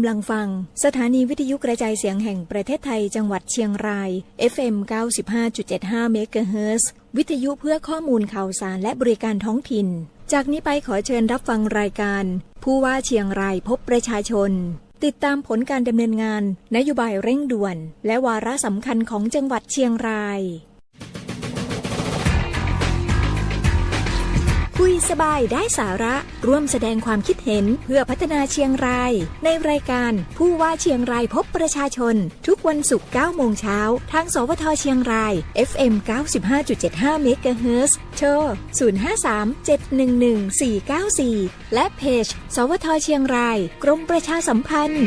ำลังฟังสถานีวิทยุกระจายเสียงแห่งประเทศไทยจังหวัดเชียงราย FM 95.75 เมกะเฮิรตซ์วิทยุเพื่อข้อมูลข่าวสารและบริการท้องถิ่นจากนี้ไปขอเชิญรับฟังรายการผู้ว่าเชียงรายพบประชาชนติดตามผลการดำเนินงานนโยบายเร่งด่วนและวาระสำคัญของจังหวัดเชียงรายคุยสบายได้สาระร่วมแสดงความคิดเห็นเพื่อพัฒนาเชียงรายในรายการผู้ว่าเชียงรายพบประชาชนทุกวันศุกร์ 9 โมงเช้าทางสวทเชียงราย FM 95.75 เมกะเฮิรตซ์โทร 053-711-494 และเพจสวทเชียงรายกรมประชาสัมพันธ์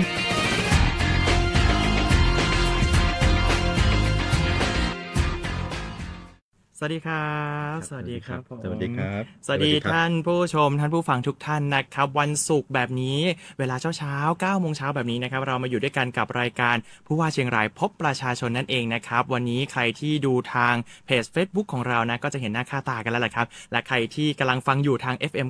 สวัสดีครับสวัสดีครับสวัสดีครับสวัสดีท่านผู้ชมท่านผู้ฟังทุกท่านนะครับวันศุกร์แบบนี้เวลาเช้า9 โมงเช้าแบบนี้นะครับเรามาอยู่ด้วยกันกับรายการผู้ว่าเชียงรายพบประชาชนนั่นเองนะครับวันนี้ใครที่ดูทางเพจ Facebook ของเรานะก็จะเห็นหน้าค่าตากันแล้วแหละครับและใครที่กำลังฟังอยู่ทาง FM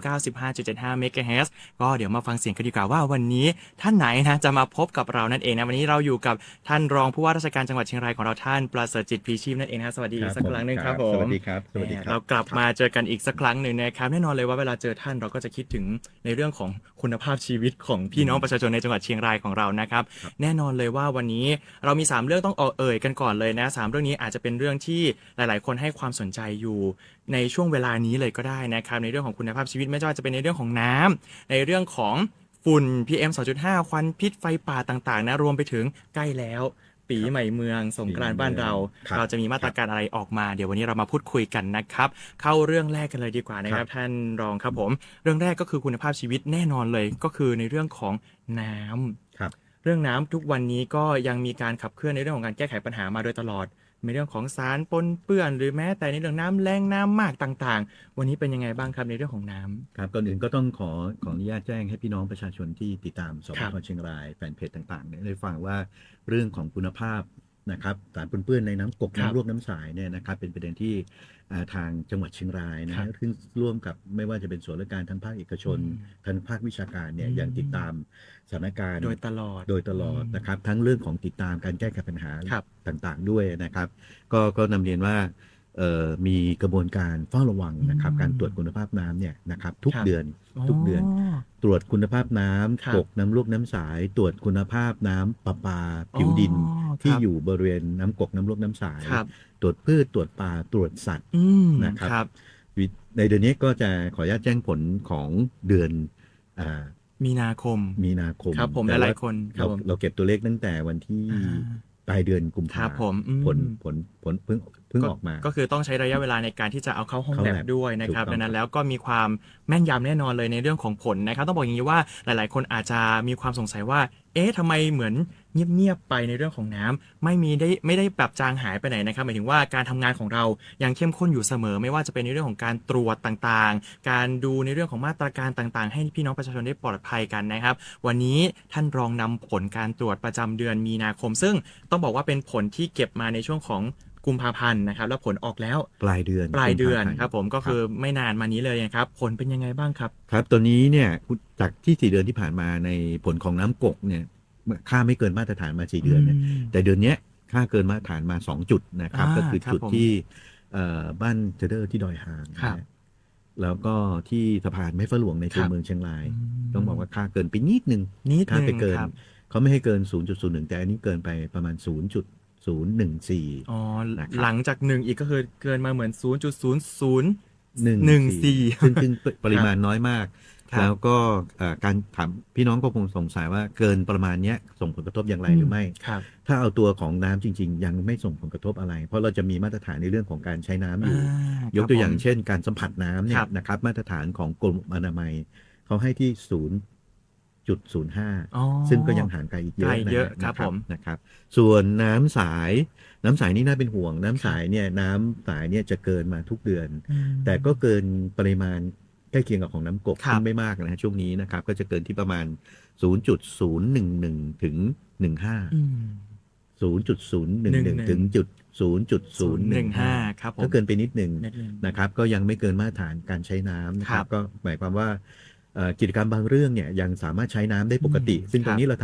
95.75 เมกะเฮิรตซ์ก็เดี๋ยวมาฟังเสียงกันดีกว่าว่าวันนี้ท่านไหนนะจะมาพบกับเรานั่นเองนะวันนี้เราอยู่กับท่านรองผู้ว่าราชการจังหวัดเชียงรายของเราท่านประเสริฐจิตพลีชีพนั่นเองนะสวัสดีสักครั้งนึงครับผมสวัสดีครับสวัสดีครับเรากลับมาเจอกันอีกสักครั้งหนึ่งนะครับแน่นอนเลยว่าเวลาเจอท่านเราก็จะคิดถึงในเรื่องของคุณภาพชีวิตของพี่น้องประชาชนในจังหวัดเชียงรายของเรานะครับแน่นอนเลยว่าวันนี้เรามี3เรื่องต้องเอ่ยกันก่อนเลยนะ3เรื่องนี้อาจจะเป็นเรื่องที่หลายๆคนให้ความสนใจอยู่ในช่วงเวลานี้เลยก็ได้นะครับในเรื่องของคุณภาพชีวิตไม่ว่าจะเป็นในเรื่องของน้ำในเรื่องของฝุ่น PM 2.5 ควันพิษไฟป่าต่างๆนะรวมไปถึงใกล้แล้วปีใหม่เมืองสงกรานต์บ้านเราจะมีมาตรการอะไรออกมาเดี๋ยววันนี้เรามาพูดคุยกันนะครับเข้าเรื่องแรกกันเลยดีกว่านะครับท่านรองครับผมเรื่องแรกก็คือคุณภาพชีวิตแน่นอนเลยก็คือในเรื่องของน้ำเรื่องน้ำทุกวันนี้ก็ยังมีการขับเคลื่อนในเรื่องของการแก้ไขปัญหามาโดยตลอดในเรื่องของสารปนเปื้อนหรือแม้แต่ในเรื่องน้ำแรงน้ำมากต่างๆวันนี้เป็นยังไงบ้างครับในเรื่องของน้ำครับก่อนอื่นก็ต้องขออนุญาตแจ้งให้พี่น้องประชาชนที่ติดตามสวทเชียงรายแฟนเพจต่างๆได้ฟังว่าเรื่องของคุณภาพนะครับสารปนเปื้อนในน้ำกกน้ำรวบน้ำสายเนี่ยนะครับเป็นประเด็นที่ทางจังหวัดเชียงรายนะซึ่งร่วมกับไม่ว่าจะเป็นส่วนราชการทั้งภาคเอกชนทั้งภาควิชาการเนี่ยยังติดตามสถานการณ์โดยตลอดนะครับทั้งเรื่องของติดตามการแก้ไขปัญหาต่างๆด้วยนะครับก็นำเรียนว่ามีกระบวนการเฝ้าระวังนะครับการตรวจคุณภาพน้ำเนี่ยนะครับทุกเดือนตรวจคุณภาพน้ำกกน้ำรวบน้ำสายตรวจคุณภาพน้ำประปาผิวดินที่อยู่บริเวณน้ำกกน้ำรวบน้ำสายตรวจพืชตรวจปลาตรวจสัตว์นะครับในเดือนนี้ก็จะขออนุญาตแจ้งผลของเดือนมีนาคมครับผมหลายๆคนเราเก็บตัวเลขตั้งแต่วันที่ปลายเดือนกุมภาพันธ์ผลเพิ่งออกมาก็คือต้องใช้ระยะเวลาในการที่จะเอาเข้าห้องแลบด้วยนะครับดังนั้นแล้วก็มีความแม่นยำแน่นอนเลยในเรื่องของผลนะครับต้องบอกอย่างนี้ว่าหลายๆคนอาจจะมีความสงสัยว่าทำไมเหมือนเงียบๆไปในเรื่องของน้ำไม่ได้แบบจางหายไปไหนนะครับหมายถึงว่าการทำงานของเรายังเข้มข้นอยู่เสมอไม่ว่าจะเป็นในเรื่องของการตรวจต่างๆการดูในเรื่องของมาตรการต่างๆให้พี่น้องประชาชนได้ปลอดภัยกันนะครับวันนี้ท่านรองนำผลการตรวจประจำเดือนมีนาคมซึ่งต้องบอกว่าเป็นผลที่เก็บมาในช่วงของกุมภาพันธ์นะครับแล้วผลออกแล้วปลายเดือนครับผมก็คือไม่นานมานี้เลยนะครับผลเป็นยังไงบ้างครับครับตัวนี้เนี่ยจากที่4 เดือนที่ผ่านมาในผลของน้ำกกเนี่ยค่าไม่เกินมาตรฐานมา4 เดือนเนี่ยแต่เดือนนี้ค่าเกินมาตรฐานมา2 จุดนะครับก็คือจุดที่บ้านเทเดอร์ที่ดอยหางแล้วก็ที่สะพานแม่ฟ้าหลวงในตัวเมืองเชียงรายต้องบอกว่าค่าเกินไปนิดนึงค่าไปเกินเขาไม่ให้เกิน 0.01 แต่อันนี้เกินไปประมาณ0.014หลังจาก1อีกก็คือเกินมาเหมือน 0.0014 ซึ่งปริมาณน้อยมากแล้วก็การถามพี่น้องก็คงสงสัยว่าเกินประมาณนี้ส่งผลกระทบอย่างไรหรือไม่ถ้าเอาตัวของน้ำจริงๆยังไม่ส่งผลกระทบอะไรเพราะเราจะมีมาตรฐานในเรื่องของการใช้น้ำอยู่ยกตัวอย่างเช่นการสัมผัสน้ำเนี่ยนะครับมาตรฐานของกรมอนามัยเขาให้ที่0.05 ซึ่งก็ยังห่างไกลอีกเยอะนะครับส่วนน้ำสายนี่น่าเป็นห่วงน้ำสายเนี่ยจะเกินมาทุกเดือนแต่ก็เกินปริมาณใกล้เคียงกับของน้ำกกซึ่งไม่มากนะช่วงนี้นะครับก็จะเกินที่ประมาณ 0.011 ถึง 15 0.011 ถึง0.015 ครับก็เกินไปนิดหนึ่งนะครับก็ยังไม่เกินมาตรฐานการใช้น้ำนะครับก็หมายความว่า กิจกรรมบางเรื่องเนี่ยยังสามารถใช้น้ำได้ปกติ ซึ่งตรงนี้เรา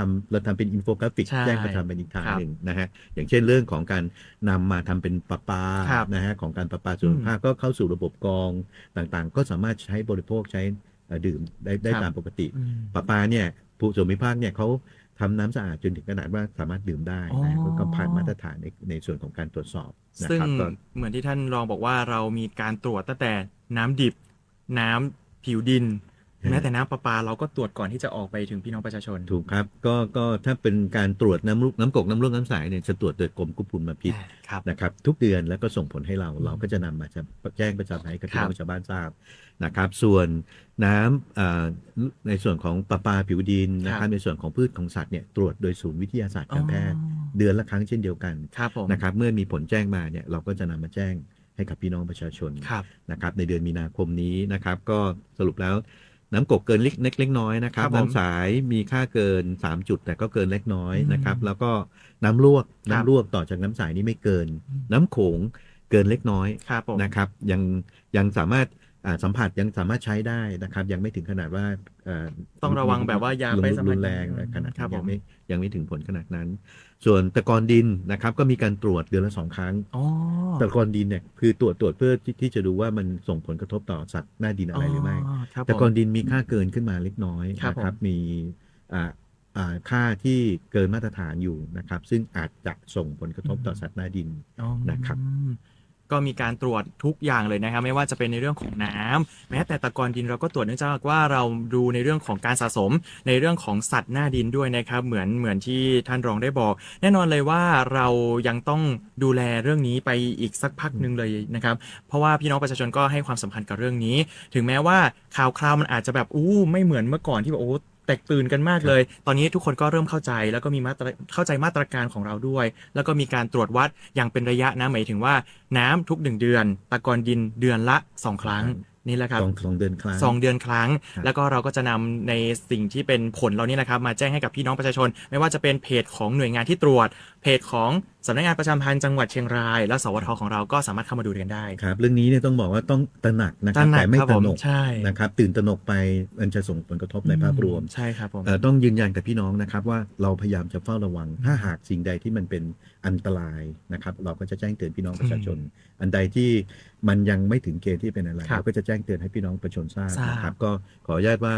ทำเป็นอินโฟกราฟิก ใช่ แจ้งประจำเป็นอีกทาง ครับ หนึ่งนะฮะอย่างเช่นเรื่องของการนำมาทำเป็นประปา ครับ นะฮะของการประปาส่วนภาคก็เข้าสู่ระบบกรองต่างๆ ก็สามารถใช้บริโภคใช้ดื่มได้ ครับ ตามปกติ อืม ประปาเนี่ยผู้ส่วนภูมิภาคเนี่ยเขาทำน้ำสะอาดจนถึงขนาดว่าสามารถดื่มได้นะ อ๋อ ก็ผ่านมาตรฐานในส่วนของการตรวจสอบนะ ซึ่ง ครับก็ เหมือนที่ท่านรองบอกว่าเรามีการตรวจตั้งแต่น้ำดิบน้ำผิวดิน แม้แต่น้ำประปาเราก็ตรวจก่อนที่จะออกไปถึงพี่น้องประชาชน ถูกครับก็ถ้าเป็นการตรวจน้ำกกน้ำร่วงน้ำใสเนี่ยจะตรวจโดยกรมควบคุมมลพิษ ครับ นะครับทุกเดือนแล้วก็ส่งผลให้เราก็จะนำมาจะแจ้งประชาชนให้กับพี่น้องชาวบ้านทราบนะครับส่วนน้ำในส่วนของประปาผิวดินนะครับในส่วนของพืชของสัตว์เนี่ยตรวจโดยศูนย์วิทยาศาสตร์การแพทย์ เดือนละครั้งเช่นเดียวกัน ครับผม นะครับเมื่อมีผลแจ้งมาเนี่ยเราก็จะนำมาแจ้งให้กับพี่น้องประชาชน ครับ นะครับในเดือนมีนาคมนี้นะครับก็สรุปแล้วน้ำกกเกินเล็กน้อยนะครับ ครับผม น้ำสายมีค่าเกิน3จุดแต่ก็เกินเล็กน้อยนะครับแล้วก็น้ำลวกต่อจากน้ำสายนี่ไม่เกิน น้ำโขงเกินเล็กน้อย ครับผม นะครับยังสามารถสัมผัสยังสามารถใช้ได้นะครับยังไม่ถึงขนาดว่าต้องระวังแบบว่ายาไปสัมผัส รุนแรงขนาด ครับ นั้น ผม ยังไม่ถึงผลขนาดนั้น ส่วนตะกอนดินนะครับก็มีการตรวจเดือนละ2 ครั้ง อ๋อ ตะกอนดินเนี่ยคือตรวจเพื่อที่จะดูว่ามันส่งผลกระทบต่อสัตว์หน้าดินอะไรหรือไม่ ครับผม ตะกอนดินมีค่าเกินขึ้นมาเล็กน้อย ครับ นะครับ ผม มีค่าที่เกินมาตรฐานอยู่นะครับซึ่งอาจจะส่งผลกระทบต่อสัตว์หน้าดิน อ๋อ นะครับ ก็มีการตรวจทุกอย่างเลยนะครับไม่ว่าจะเป็นในเรื่องของน้ำแม้แต่ตะกอนดินเราก็ตรวจเนื่องจากว่าเราดูในเรื่องของการสะสมในเรื่องของสัตว์หน้าดินด้วยนะครับเหมือนที่ท่านรองได้บอก แน่นอนเลยว่าเรายังต้องดูแลเรื่องนี้ไปอีกสักพักหนึ่งเลยนะครับเพราะว่าพี่น้องประชาชนก็ให้ความสำคัญกับเรื่องนี้ ถึงแม้ว่าข่าวคราวมันอาจจะแบบไม่เหมือนเมื่อก่อนที่แบบแตกตื่นกันมากเลย ตอนนี้ทุกคนก็เริ่มเข้าใจแล้วก็มีเข้าใจมาตรการของเราด้วย แล้วก็มีการตรวจวัดอย่างเป็นระยะนะหมายถึงว่าน้ำทุก1 เดือนตะกอนดินเดือนละ2 ครั้งนี่แหละครับ สองเดือนครั้ง 2 เดือนครั้ง ครับ แล้วก็เราก็จะนำในสิ่งที่เป็นผลเรานี่นะครับมาแจ้งให้กับพี่น้องประชาชน ไม่ว่าจะเป็นเพจของหน่วยงานที่ตรวจเพจของสำนักงานประชาสัมพันธ์จังหวัดเชียงราย และสวทของเราก็สามารถเข้ามาดูกันได้ ครับเรื่องนี้เนี่ยต้องบอกว่าต้องตระหนักนะค ต รับ ระหนัก แต่ไม่ ครับ ต ผ ระ ม หนก ใช่ นะครับตื่นตระหนกไปมันจะส่งผลกระทบในภาพรวม ใช่ครับผม ต้องยืนยันกับพี่น้องนะครับว่าเราพยายามจะเฝ้าระวัง ถ้าหากสิ่งใดที่มันเป็นอันตรายนะครับเราก็จะแจ้งเตือนพี่น้องประชาชน อันใดที่มันยังไม่ถึงเกณฑ์ที่เป็นอะไร ครับ เราก็จะแจ้งเตือนให้พี่น้องประชาชนทราบ ทราบ นะครับก็ขออนุญาตว่า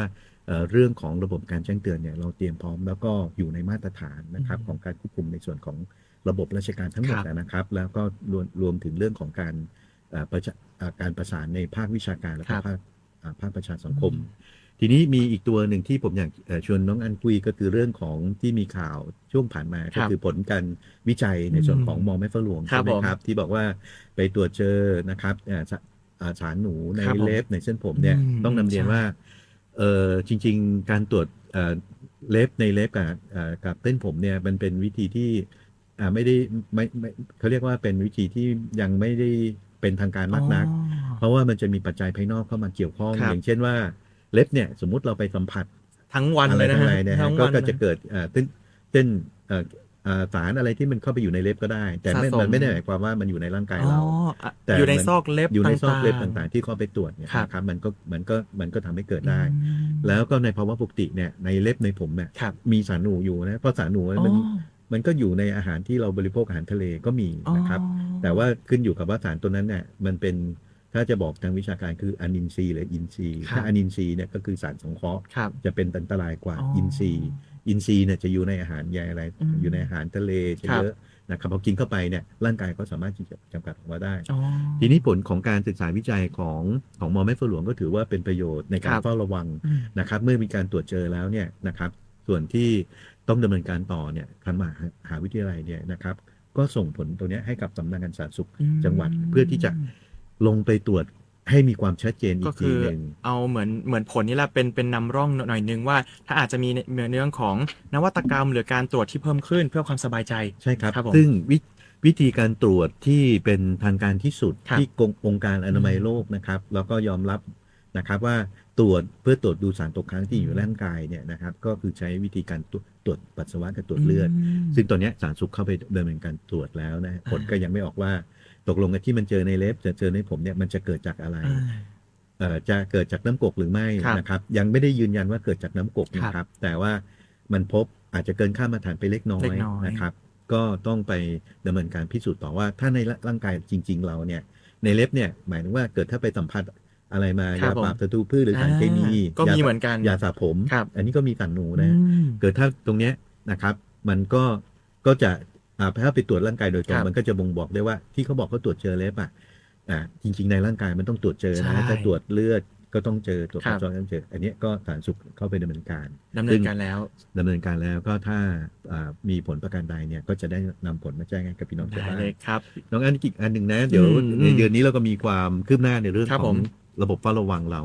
เรื่องของระบบการแจ้งเตือนเนี่ยเราเตรียมพร้อมแล้วก็อยู่ในมาตรฐานนะครับของการควบคุมในส่วนของระบบราชการทั้งหมดนะครับ แล้วก็รวมถึงเรื่องของการการประสานในภาควิชาการและก็ภาคประชาสังคม ทีนี้มีอีกตัวหนึ่งที่ผมอยากชวนน้องอันคุยก็คือเรื่องของที่มีข่าวช่วงผ่านมาก็คือผลการวิจัยในส่วนของมอแม่ฟ้าหลวง ครั ใช่ บ ไหม ผม ครับที่บอกว่าไปตรวจเจอนะครับสารหนูใน ครับผม เล็บในเส้นผมเนี่ย ต้องนำเรียนว่าจริงๆการตรวจเล็บในเล็บกับเส้นผมเนี่ยมันเป็นวิธีที่ไม่ได้เขาเรียกว่าเป็นวิธีที่ยังไม่ได้เป็นทางการมากนัก เพราะว่ามันจะมีปัจจัยภายนอกเข้ามาเกี่ยวข้อง ครับ อย่างเช่นว่าเล็บเนี่ยสมมุติเราไปสัมผัส ทั้งวัน อะไร เลยนะ ทั้ง ฮะ หลายเนี่ย ทั้ ฮะ ง ก็ วัน ก็จะเกิดเส้นสารอะไรที่มันเข้าไปอยู่ในเล็บก็ได้ แต่ สะสม มันไม่ได้หมายความว่ามันอยู่ในร่างกายเรา แต่ อยู่ใน มัน ซอกเล็บ อยู่ในซอกเล็บ ๆ ต่างๆที่เข้าไปตรวจเนี่ย ครับ นะครับมันก็ทำให้เกิดได้ อืม แล้วก็ในภาวะปกติเนี่ยในเล็บในผมเนี่ย ครับ มีสารหนูอยู่นะเพราะสารหนูมันก็อยู่ในอาหารที่เราบริโภคอาหารทะเลก็มีนะครับ แต่ว่าขึ้นอยู่กับว่าสารตัวนั้นเนี่ยมันเป็นถ้าจะบอกทางวิชาการคืออนินทรีย์หรืออินทรีย์ ครับ ถ้าอนินทรีย์เนี่ยก็คือสารสังเคราะห์ ครับ จะเป็นอันตรายกว่า อ๋ออิ อินทรีย์อินทรีย์เนี่ยจะอยู่ในอาหารใยอะไร อืม อยู่ในอาหารทะเลจะ ครับ เยอะนะครับพอกินเข้าไปเนี่ยร่างกายก็สามารถที่จะจำกัดออกมาได้ อ๋อ ทีนี้ผลของการศึกษาวิจัยของมอแม่ฟ้าหลวงก็ถือว่าเป็นประโยชน์ในการ ครับ เฝ้าระวัง อืม นะครับเมื่อมีการตรวจเจอแล้วเนี่ยนะครับส่วนที่ต้องดำเนินการต่อเนี่ยทางมหาวิทยาลัยเนี่ยนะครับก็ส่งผลตัวเนี้ยให้กับสำนักงานสาธารณสุขจังหวัดเพื่อที่จะลงไปตรวจให้มีความชัดเจนอี ก็ ก คื ที อ หนึ่ง เอาเหมือนผลนี่แหละเป็นนำร่องหน่อยนึงว่า ถ้าอาจจะมีเรื่องของนวัตกรรมหรือการตรวจที่เพิ่มขึ้นเพื่อความสบายใจ ใช่ครับ ครับผม ซึ่งวิธีการตรวจที่เป็นทางการที่สุด ครับ ที่องค์การอนามัยโลกนะครับแล้วก็ยอมรับนะครับว่าตรวจเพื่อตรวจดูสารตกค้างที่อยู่ในร่างกายเนี่ยนะครับก็คือใช้วิธีการตรวจปัสสาวะกับตรวจเลือด ซึ่งตัวเนี้ยสาธารณสุขเข้าไปดำเนินการตรวจแล้วนะผลก็ยังไม่ออกว่าตกลงกันที่มันเจอในเล็บเจอในผมเนี่ยมันจะเกิดจากอะไร จะเกิดจากน้ำกกหรือไม่ ครับ นะครับยังไม่ได้ยืนยันว่าเกิดจากน้ำกกนะครับแต่ว่ามันพบอาจจะเกินค่ามาตรฐานไปเล็กน้อยนะครับก็ต้องไปดำเนินการพิสูจน์ต่อว่าถ้าในร่างกายจริงๆเราเนี่ยในเล็บเนี่ยหมายถึงว่าเกิดถ้าไปสัมผัสอะไรมา ครั ยา บผม ปราบศัตรูพืชหรือสารเคมี ก็มีเหมือนกัน ยาสระผม ครับ อันนี้ก็มีตันหนู อื นะ ม เกิดถ้าตรงเนี้ยนะครับมันก็จะถ้าไปตรวจร่างกายโดยตรง ครับ มันก็จะบ่งบอกได้ว่าที่เขาบอกเขาตรวจเจอเล็บจริงๆในร่างกายมันต้องตรวจเจอ ใช่ นะถ้าตรวจเลือดก็ต้องเจอตรวจ ครั ปั บ สสาวะต้องเจออันเนี้ยก็สาธารณสุขเข้าไปดำเนินการ ดำเนินการแล้ว ดำเนินการแล้วก็ถ้ามีผลประการใดเนี่ยก็จะได้นำผลมาแจ้งให้กับพี่น้อง ได้ ชาวบ้าน เลยครับ น้องอันอีกอันหนึ่งนะเดี๋ยวในเดือนนี้เราก็มีความคืบหน้าในเรื่อง ครับ ข ผ อง ม ระบบเฝ้าระวังเรา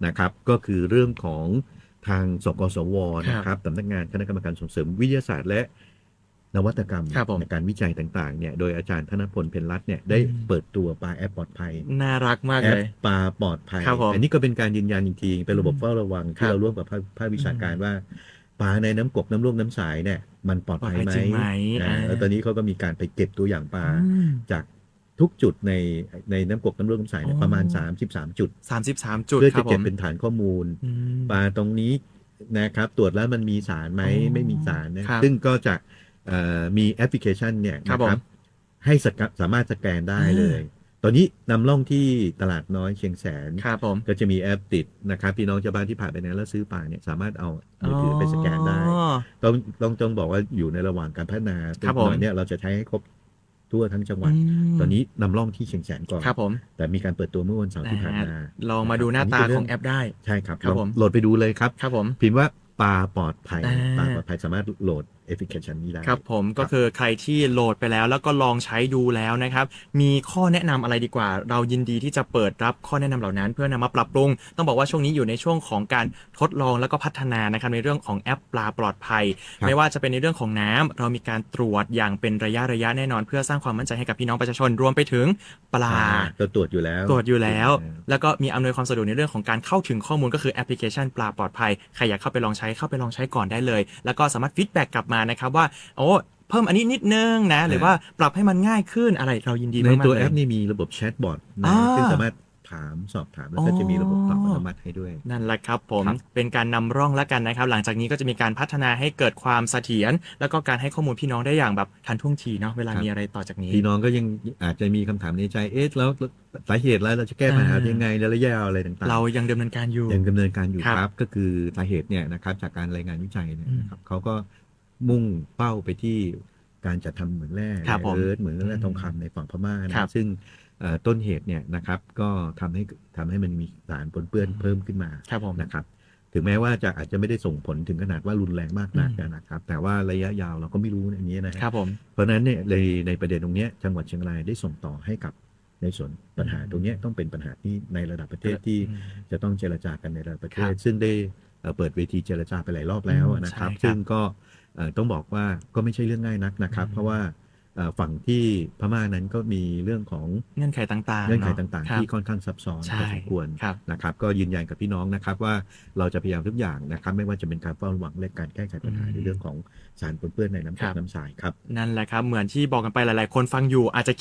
นะครับก็คือเรื่องของทางสกสวนะครับสำนักงานคณะกรรมการส่งเสริมวิทยาศาสตร์และนวัตกรรม ครับผม ในการวิจัยต่างๆเนี่ยโดยอาจารย์ธนพลเพ็ญรัตน์เนี่ยได้เปิดตัวปลาแอปปลอดภัย น่ารักมาก แอ เล ป ย ปลาปลอดภัย ครับผม อันนี้ก็เป็นการยืนยันอีกทีเป็นระบบเฝ้าระวัง ครั ที่ บ เราร่วมกับภาควิชาการว่าปลาในน้ำกกน้ำร่วงน้ำสายเนี่ยมันปลอดภัย ปลอดภัย ไหม จริงไหม แล้วตอนนี้เขาก็มีการไปเก็บตัวอย่างปลา อืม จากทุกจุดในน้ำกกน้ำร่วงน้ำใสเนี่ย อ๋อ ประมาณ 33 จุด 33 จุด เพื่อ ครั จะ บผ เก็บ ม เป็นฐานข้อมูล อืม ปลาตรงนี้นะครับตรวจแล้วมันมีสารไหม อ๋อ ไม่มีสารนะครับ ซึ่งก็จะมีแอปพลิเคชันเนี่ย ครับ นะ ผม ให้สามารถสแกนได้เลย ตอนนี้นำร่องที่ตลาดน้อยเชียงแสน ครับผม ก็จะมีแอปติดนะครับพี่น้องชาวบ้านที่ผ่านไปนั้นแล้วซื้อปลาเนี่ยสามารถเอามือถือไปสแกนได้ อ๋อ ต้องบอกว่าอยู่ในระหว่างการพัฒนา ครับผม ตอนเนี้ยเราจะใช้ให้ครบทั่วทั้งจังหวัด ม ตอนนี้นำร่องที่เชียงแสนก่อน ครับผม แต่มีการเปิดตัวเมื่อวันเสาร์ที่ผ่านมา ลองมาดูหน้าตาของแอปได้ ใช่ครับ ครับ ลอง ผม โหลดไปดูเลยครับ ครับผม พิมพ์ว่าปลาปลอดภัย อ่า ปลาปลอดภัยสามารถโหลดแอปพลิเคชันนี้ได้ ครับผมก็คือใครที่โหลดไปแล้วก็ลองใช้ดูแล้วนะครับมีข้อแนะนำอะไรดีกว่า เรายินดีที่จะเปิดรับข้อแนะนำเหล่านั้น เพื่อนำมาปรับปรุงต้องบอกว่าช่วงนี้อยู่ในช่วงของการทดลองแล้วก็พัฒนานะครับในเรื่องของแอปปลาปลอดภัย ครับ ไม่ว่าจะเป็นในเรื่องของน้ำเรามีการตรวจอย่างเป็นระยะแน่นอน เพื่อสร้างความมั่นใจให้กับพี่น้องประชาชนรวมไปถึงปลา ก็ตรวจอยู่แล้ว ตรวจอยู่แล้ว แล้วก็มีอำนวยความสะดวกในเรื่องของการเข้าถึงข้อมูลก็คือแอปพลิเคชันปลาปลอดภัยใครอยากเข้าไปลองใช้ก่อนได้เลย แล้วก็สามารถฟีดแบ็กกลับมานะครับว่าโอ้เพิ่มอันนี้นิดนึงนะหรือว่าปรับให้มันง่ายขึ้นอะไรเรายินดี ใน มากๆ ตัว เลย แอปนี่มีระบบแชทบอทนะ อ่า ซึ่งสามารถสอบถามแล้วก็จะมีระบบตอบอัตโนมัติให้ด้วย นั่นแหละครับผม ครับ เป็นการนำร่องแล้วกันนะครับหลังจากนี้ก็จะมีการพัฒนาให้เกิดความเสถียรแล้วก็การให้ข้อมูลพี่น้องได้อย่างแบบทันท่วงทีเนาะเวลามีอะไรต่อจากนี้ พี่น้องก็ยังอาจจะมีคำถามในใจแล้วสาเหตุแล้วเราจะแก้ปัญหายังไงในระยะยาวอะไรต่างๆ เรายังดำเนินการอยู่ ยังดำเนินการอยู่ ครับ ครับก็คือสาเหตุเนี่ยนะครับจากการรายงานวิจัยเนี่ย อืม นะครับเขาก็มุ่งเป้าไปที่การจัดทำเหมืองแร่ ครับผม เหมืองแร่ทองคำในฝั่งพม่า ครั นะ บ ซึ่งต้นเหตุเนี่ยนะครับก็ทำให้มันมีสารปนเปื้อนเพิ่มขึ้นมา ครับผม นะครับถึงแม้ว่าอาจจะไม่ได้ส่งผลถึงขนาดว่ารุนแรงมากนักนะครับแต่ว่าระยะยาวเราก็ไม่รู้อย่างนี้นะ ครับผม เพราะฉะนั้นเนี่ยในประเด็นตรงเนี้ยจังหวัดเชียงรายได้ส่งต่อให้กับในส่วนปัญหาตรงเนี้ยต้องเป็นปัญหาที่ในระดับประเทศที่จะต้องเจรจากันในระดับประเทศ ซึ่งได้เปิดเวทีเจรจาไปหลายรอบแล้วนะครับ ใช่ครับ ซึ่งก็ต้องบอกว่าก็ไม่ใช่เรื่องง่ายนักนะครับ เพราะว่าฝั่งที่พม่านั้นก็มีเรื่องของ เงื่อนไขต่างๆ เงื่อนไข เะ ต่าง ค ๆ รับ ที่ค่อนข้างซับซ้อน ใช่ พอสมควร ครับ นะครับก็ยืนยันกับพี่น้องนะครับว่าเราจะพยายามทุกอย่างนะครับไม่ว่าจะเป็นการเฝ้าระวังและการแก้ไขปัญหาในเรื่องของสารปนเปื้อนในน้ำ ครั ตก บ น้ำทรายครับ นั่นแหละครับเหมือนที่บอกกันไปหลายๆ คนฟังอยู่อาจจะ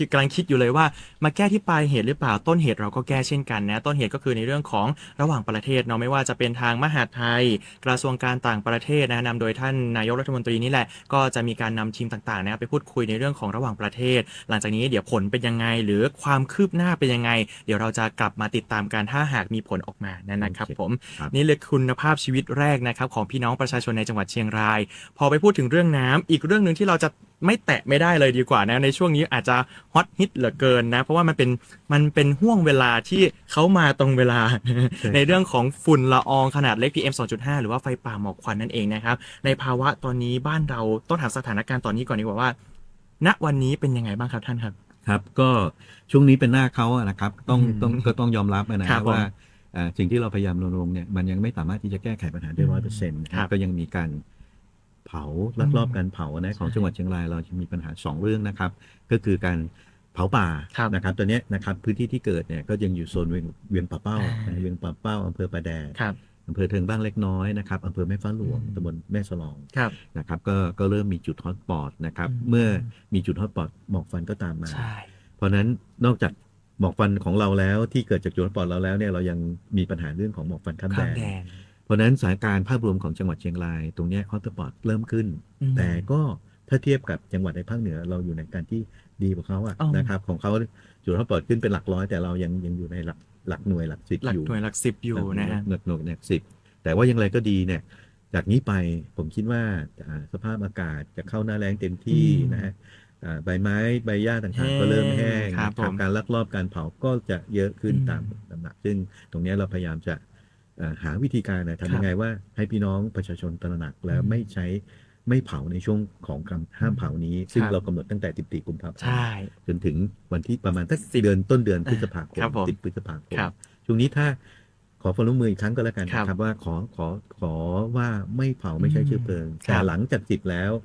กำลังคิดอยู่เลยว่ามาแก้ที่ปลายเหตุหรือเปล่าต้นเหตุเราก็แก้เช่นกันนะต้นเหตุก็คือในเรื่องของระหว่างประเทศเนาะไม่ว่าจะเป็นทางมหาดไทย กระทรวงการต่างประเทศนะนำโดยท่านนายกรัฐมนตรีนี่แหละก็จะมีการนำทีมต่างๆนะไปพูดคุยในเรื่องของระหว่างประเทศ หลังจากนี้เดี๋ยวผลเป็นยังไง หรือความคืบหน้าเป็นยังไง เดี๋ยวเราจะกลับมาติดตามกันถ้าหากมีผลออกมานะครับ โอเค ผม ครับ นี่เลยคุณภาพชีวิตแรกนะครับของพี่น้องประชาชนในจังหวัดเชียงราย พอไปพูดถึงเรื่องน้ำอีกเรื่องหนึ่งที่เราจะไม่แตะไม่ได้เลยดีกว่านะในช่วงนี้อาจจะฮอตฮิตเหลือเกินนะเพราะว่ามันเป็นห่วงเวลาที่เขามาตรงเวลา ในเรื่องของฝุ่นละอองขนาดเล็ก PM 2.5 หรือว่าไฟป่าหมอกควันนั่นเองนะครับในภาวะตอนนี้บ้านเราต้องถามสถานการณ์ตอนนี้ก่อนดีกว่าว่า ณวันนี้เป็นยังไงบ้างครับท่านครับ ครับก็ช่วงนี้เป็นหน้าเขาอะนะครับก็ต้องยอมรับนะ ค ค รั รั บบ ผม ว่าสิ่งที่เราพยายามรณรงค์เนี่ยมันยังไม่สามารถที่จะแก้ไขปัญหาได้ 100% ครับ ก็ยังมีการเผาลักลอบการเผานะของจังหวัดเชียงรายเราจะมีปัญหา2เรื่องนะครับก็คือการเผาป่า ครับ นะครับตัวเนี้ยนะครับพื้นที่ที่เกิดเนี่ยก็ยังอยู่โซนเวียงป่าเป้านะเวียงป่าเป้าอำเภอปะแดด ครับ อำเภอเทิงบ้างเล็กน้อยนะครับอำเภอแม่ฟ้าหลวงตำบลแม่สลอง ครับ นะครับก็เริ่มมีจุดฮอตสปอตนะครับ อืม เมื่อมีจุดฮอตสปอตหมอกควันก็ตามมา ใช่ เพราะฉะนั้นนอกจาก หมอกควันของเราแล้วที่เกิดจากจุลปอดเราแล้วเนี่ยเรายังมีปัญหาเรื่องของหมอกควันข้ามแด ข้าม น แดน เพราะฉะนั้นสถานการณ์ภาพรวมของจังหวัดเชียงรายตรงเนี้ฮอตสปอตเริ่มขึ้น อืม แต่ก็ถ้าเทียบกับจังหวัดในภาคเหนือเราอยู่ในการที่ดีกว่าเขาอะ อ๋อ นะครับของเขาจุดฮอตสปอตขึ้นเป็นหลักร้อยแต่เรายังอยู่ในหลักหน่วยหลักสิบ หลัก อยู่ หน่วยหลักสิบอยู่นะฮะ หลักหน่วยหลักสิบแต่ว่าอย่างไรก็ดีเนี่ยจากนี้ไปผมคิดว่าสภาพอากาศจะเข้าหน้าแล้งเต็มที่ อืม นะฮะใบไม้ใบหญ้าต่างๆก็เริ่มแห้ง ครับ นะครับ ผม การลักลอบการเผาก็จะเยอะขึ้น อืม ตามลำดับซึ่งตรงเนี้ยเราพยายามจะหาวิธีการนะทำยังไงว่าให้พี่น้องประชาชนตระหนักแล้ว อืม ไม่เผาในช่วงของการห้ามเผานี้ ซึ่ง ครับ เรากำหนดตั้งแต่14 กุมภาพัน ใช่ ธ์จนถึงวันที่ประมาณสัก 10 เดือนต้นเดือนพฤษภาคม ครับผม 10 พฤษภาคม ครับ ช่วงนี้ถ้าขอความร่วมมืออีกครั้งก็แล้วกัน ครับ นะครับว่าขอว่าไม่เผาไม่ใช้เชื้อเพลิง ครับ แต่หลังจาก10แล้ว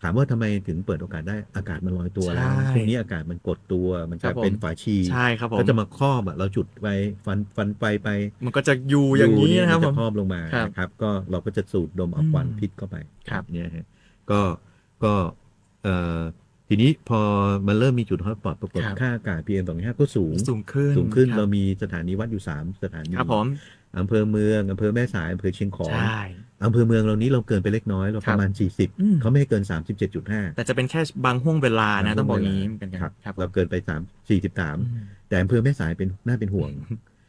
ถามว่าทำไมถึงเปิดโอกาสได้อากาศมันลอยตัวแล้ว ใช่ ช่วงนี้อากาศมันกดตัวมัน ครั จะ บผม เป็นฝาชี ใช่ครับผม ก็จะมาครอบอะเราจุดไปฟันไฟไป มันก็จะอยู่อย่างนี้นะครับ มั ผ จะ ม ครอบลงมา ครับ นะครับก็เราก็จะสูดดมเอาควัน อืม พิษเข้าไป ครับ เนี่ยฮะก็เอ่อทีนี้พอมันเริ่มมีจุดฮอตสปอตปรากฏ ครับ ค่าอากาศ PM2.5 ก็สูง สูงขึ้น เรา บ มีสถานีวัดอยู่3สถานี ครับผม อำเภอเมืองอำเภอแม่สายอำเภอเชียงขอ ใช่ นอำเภอเมืองเรานี้เราเกินไปเล็กน้อยเราประมาณ อืม 40เขาไม่ให้เกิน 37.5 แต่จะเป็นแค่บางห่วงเวลานะต้องบอกอย่างนี้เป็น ครับ ครับ เราเกินไป43แต่อำเภอแม่สายน่าเป็นห่วง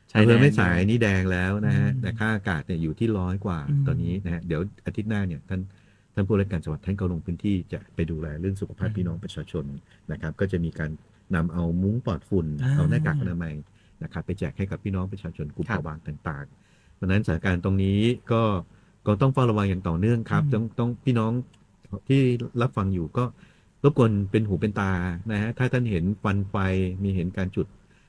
ใช่ อำเภอแม่ แด สาย ง นี่แดงแล้วนะฮะ อืม แต่ค่าอากาศเนี่ยอยู่ที่100 กว่า อืม ตอนนี้นะฮะเดี๋ยวอาทิตย์หน้าเนี่ยท่านผู้ราชการจังหวัดท่านก็ลงพื้นที่จะไปดูแลเรื่องสุขภาพ อืม พี่น้องประชาชนนะครับก็จะมีการนำเอามุ้งปลอดฝุ่น อ่า เอาหน้ากากอนามัยนะครับไปแจกให้กับพี่น้องประชาชนกลุ่ม ครับ เปราะบางต่างๆ เพราะฉะนั้นสถานการณ์ตรงนี้ก็ต้องเฝ้าระวังอย่างต่อเนื่องครับ อืม ต้องพี่น้องที่รับฟังอยู่ก็รบกวนเป็นหูเป็นตานะฮะถ้าท่านเห็นควันไฟมีเห็นการจุด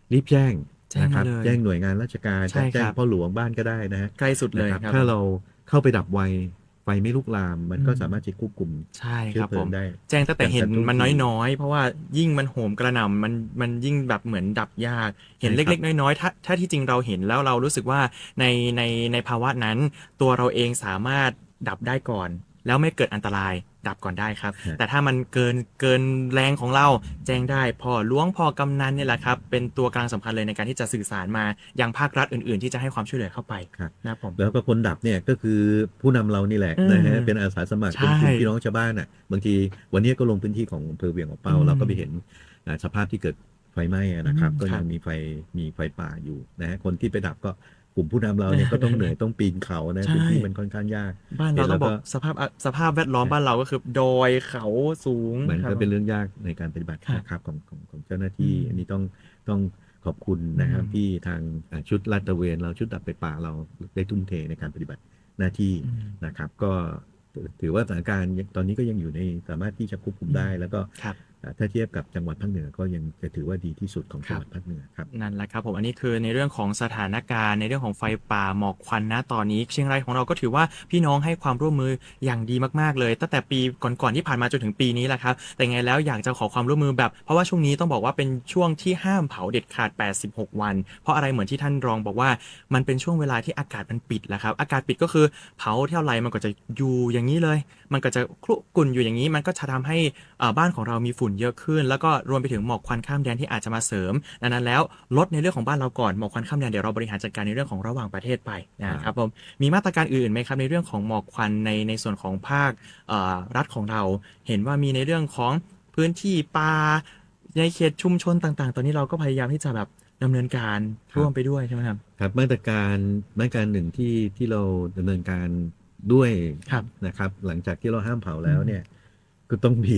รีบแจ้ง แจ้ง นะค มา รับ เลย แจ้งหน่วยงานราชการ ใช่ครับ แจ้งพ่อหลวงบ้านก็ได้นะฮะ ใกล้สุดเลย นะครับ ครับ ถ้าเราเข้าไปดับไวไฟไม่ลุกลาม มันก็ อืม สามารถจะควบคุม ใช่ เชื้ ค อ รับ เพลิ ผ ง ม ได้ แจ้งตั้งแต่เห็น อย่างทันท่วง มัน ที น้อยๆ เพราะว่ายิ่งมันโหมกระหน่ำมันยิ่งแบบเหมือนดับยาก เห็น ใช่ครับ เล็กๆ น้อยๆถ้าที่จริงเราเห็นแล้วเรารู้สึกว่าในภาวะนั้น ตัวเราเองสามารถดับได้ก่อน แล้วไม่เกิดอันตรายดับก่อนได้ครับ แต่ถ้ามันเกินแรงของเราแจ้งได้พอล้วงพอกำนันเนี่ยแหละครับเป็นตัวกลางสำคัญเลยในการที่จะสื่อสารมายังภาครัฐอื่นๆ ที่จะให้ความช่วยเหลือเข้าไป ครับ นะครับผม แล้วก็คนดับเนี่ยก็คือผู้นำเรานี่แหละ อืม นะฮะเป็นอาสาสมัคร ใช่ เป็นกลุ่มพี่น้องชาวบ้านอ่ะบางทีวันนี้ก็ลงพื้นที่ของอำเภอเวียงของเป้า อืม เราก็ไปเห็นสภาพที่เกิดไฟไหม้อะนะครับ อืม ก็ ครั ยั บ งมีไฟป่าอยู่นะฮะคนที่ไปดับก็กลุ่มผู้นำเราเนี่ยก็ต้องเหนื่อยต้องปีนเขานะ ใช่ พื้นที่มันค่อนข้างยาก บ้านเราต้องบอก เห็นแล้วก็ สภาพแวดล้อมบ้านเราก็คือดอยเขาสูง มัน ครับ ก็เป็นเรื่องยากในการปฏิบัติ ครับ นะครับของเจ้าหน้าที่ อืม อันนี้ต้องขอบคุณนะครับ อืม ที่ทางชุดลาดตระเวนเราชุดดับไฟป่าเราได้ทุ่มเทในการปฏิบัติหน้าที่ อืม นะครับก็ถือว่าสถานการณ์ตอนนี้ก็ยังอยู่ในสามารถที่จะควบคุมได้ แล้วก็ ครับ ถ้าเทียบกับจังหวัดภาคเหนือก็ยังจะถือว่าดีที่สุดของ ครั จัง บ หวัดภาคเหนือครับ นั่นแหละครับผมอันนี้คือในเรื่องของสถานการณ์ในเรื่องของไฟป่าหมอกควันนะตอนนี้เชียงรายของเราก็ถือว่าพี่น้องให้ความร่วมมืออย่างดีมากๆเลยตั้งแต่ปีก่อนๆที่ผ่านมาจนถึงปีนี้แหละครับแต่ไงแล้วอยากจะขอความร่วมมือแบบเพราะว่าช่วงนี้ต้องบอกว่าเป็นช่วงที่ห้ามเผาเด็ดขาด86 วันเพราะอะไรเหมือนที่ท่านรองบอกว่ามันเป็นช่วงเวลาที่อากาศมันปิดแล้วครับอากาศปิดก็คือเผาเท่าไรมันก็จะอยู่อย่างนี้เลย มันก็จะคลุกลุ่นอยู่อย่างนี้มันก็จะทำให้บ้านของเรามีฝุ่นเยอะขึ้น แล้วก็รวมไปถึงหมอกควันข้ามแดนที่อาจจะมาเสริมดังนั้นแล้วลดในเรื่องของบ้านเราก่อนหมอกควันข้ามแดนเดี๋ยวเราบริหารจัดการในเรื่องของระหว่างประเทศไปนะครับผมมีมาตรการอื่นไหมครับในเรื่องของหมอกควันในส่วนของภาครัฐของเรา เห็นว่ามีในเรื่องของพื้นที่ป่าในเขตชุมชนต่างๆ ตอนนี้เราก็พยายามที่จะแบบดำเนินการ ครับ ร่วมไปด้วยใช่ไหมครับ ครับมาตรการหนึ่งที่เราดำเนินการด้วย ครับ นะครับหลังจากที่เราห้ามเผาแล้วเนี่ยก็ต้องมี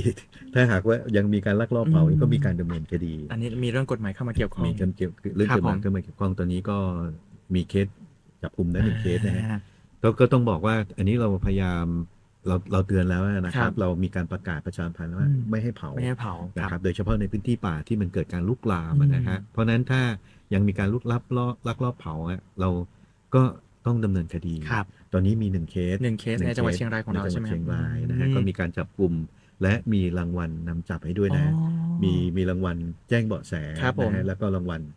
ถ้าหากว่ายังมีการลักลอบเผา อืม ก็มีการดำเนินคดี อันนี้มีเรื่องกฎหมายเข้ามาเกี่ยวข้อง มีการเกี่ยวเรื่อง ครับ กฎหมาย ผม เข้ามาเกี่ยวข้องตอนนี้ก็มีเคสจับกลุ่มได้หนึ่งเคสนะฮะ อ่า ก็ต้องบอกว่าอันนี้เราพยายามเราเตือนแล้วนะค ครั รับบ เรามีการประกาศประชาสัมพันธ์ว่า อืม ไม่ให้เผา ไม่ให้เผา นะครับโดยเฉพาะในพื้นที่ป่าที่มันเกิดการลุกลาม อืม นะฮะเพราะฉะนั้นถ้ายังมีการลักลอบเผาอะเราก็ต้องดำเนินคดี ครับ ตอนนี้มี1 เคส หนึ่งเคสในจังหวัดเชียงรายของเรา ใน ใช่ จัง ไห ห ม วัด ครั เชี บ ยงรายนะฮะ อืม ก็มีการจับกลุ่มและมีรางวัลนำจับให้ด้วยนะ อ๋อ มีรางวัลแจ้งเบาะแส ครับผม นะฮะแล้วก็รางวัล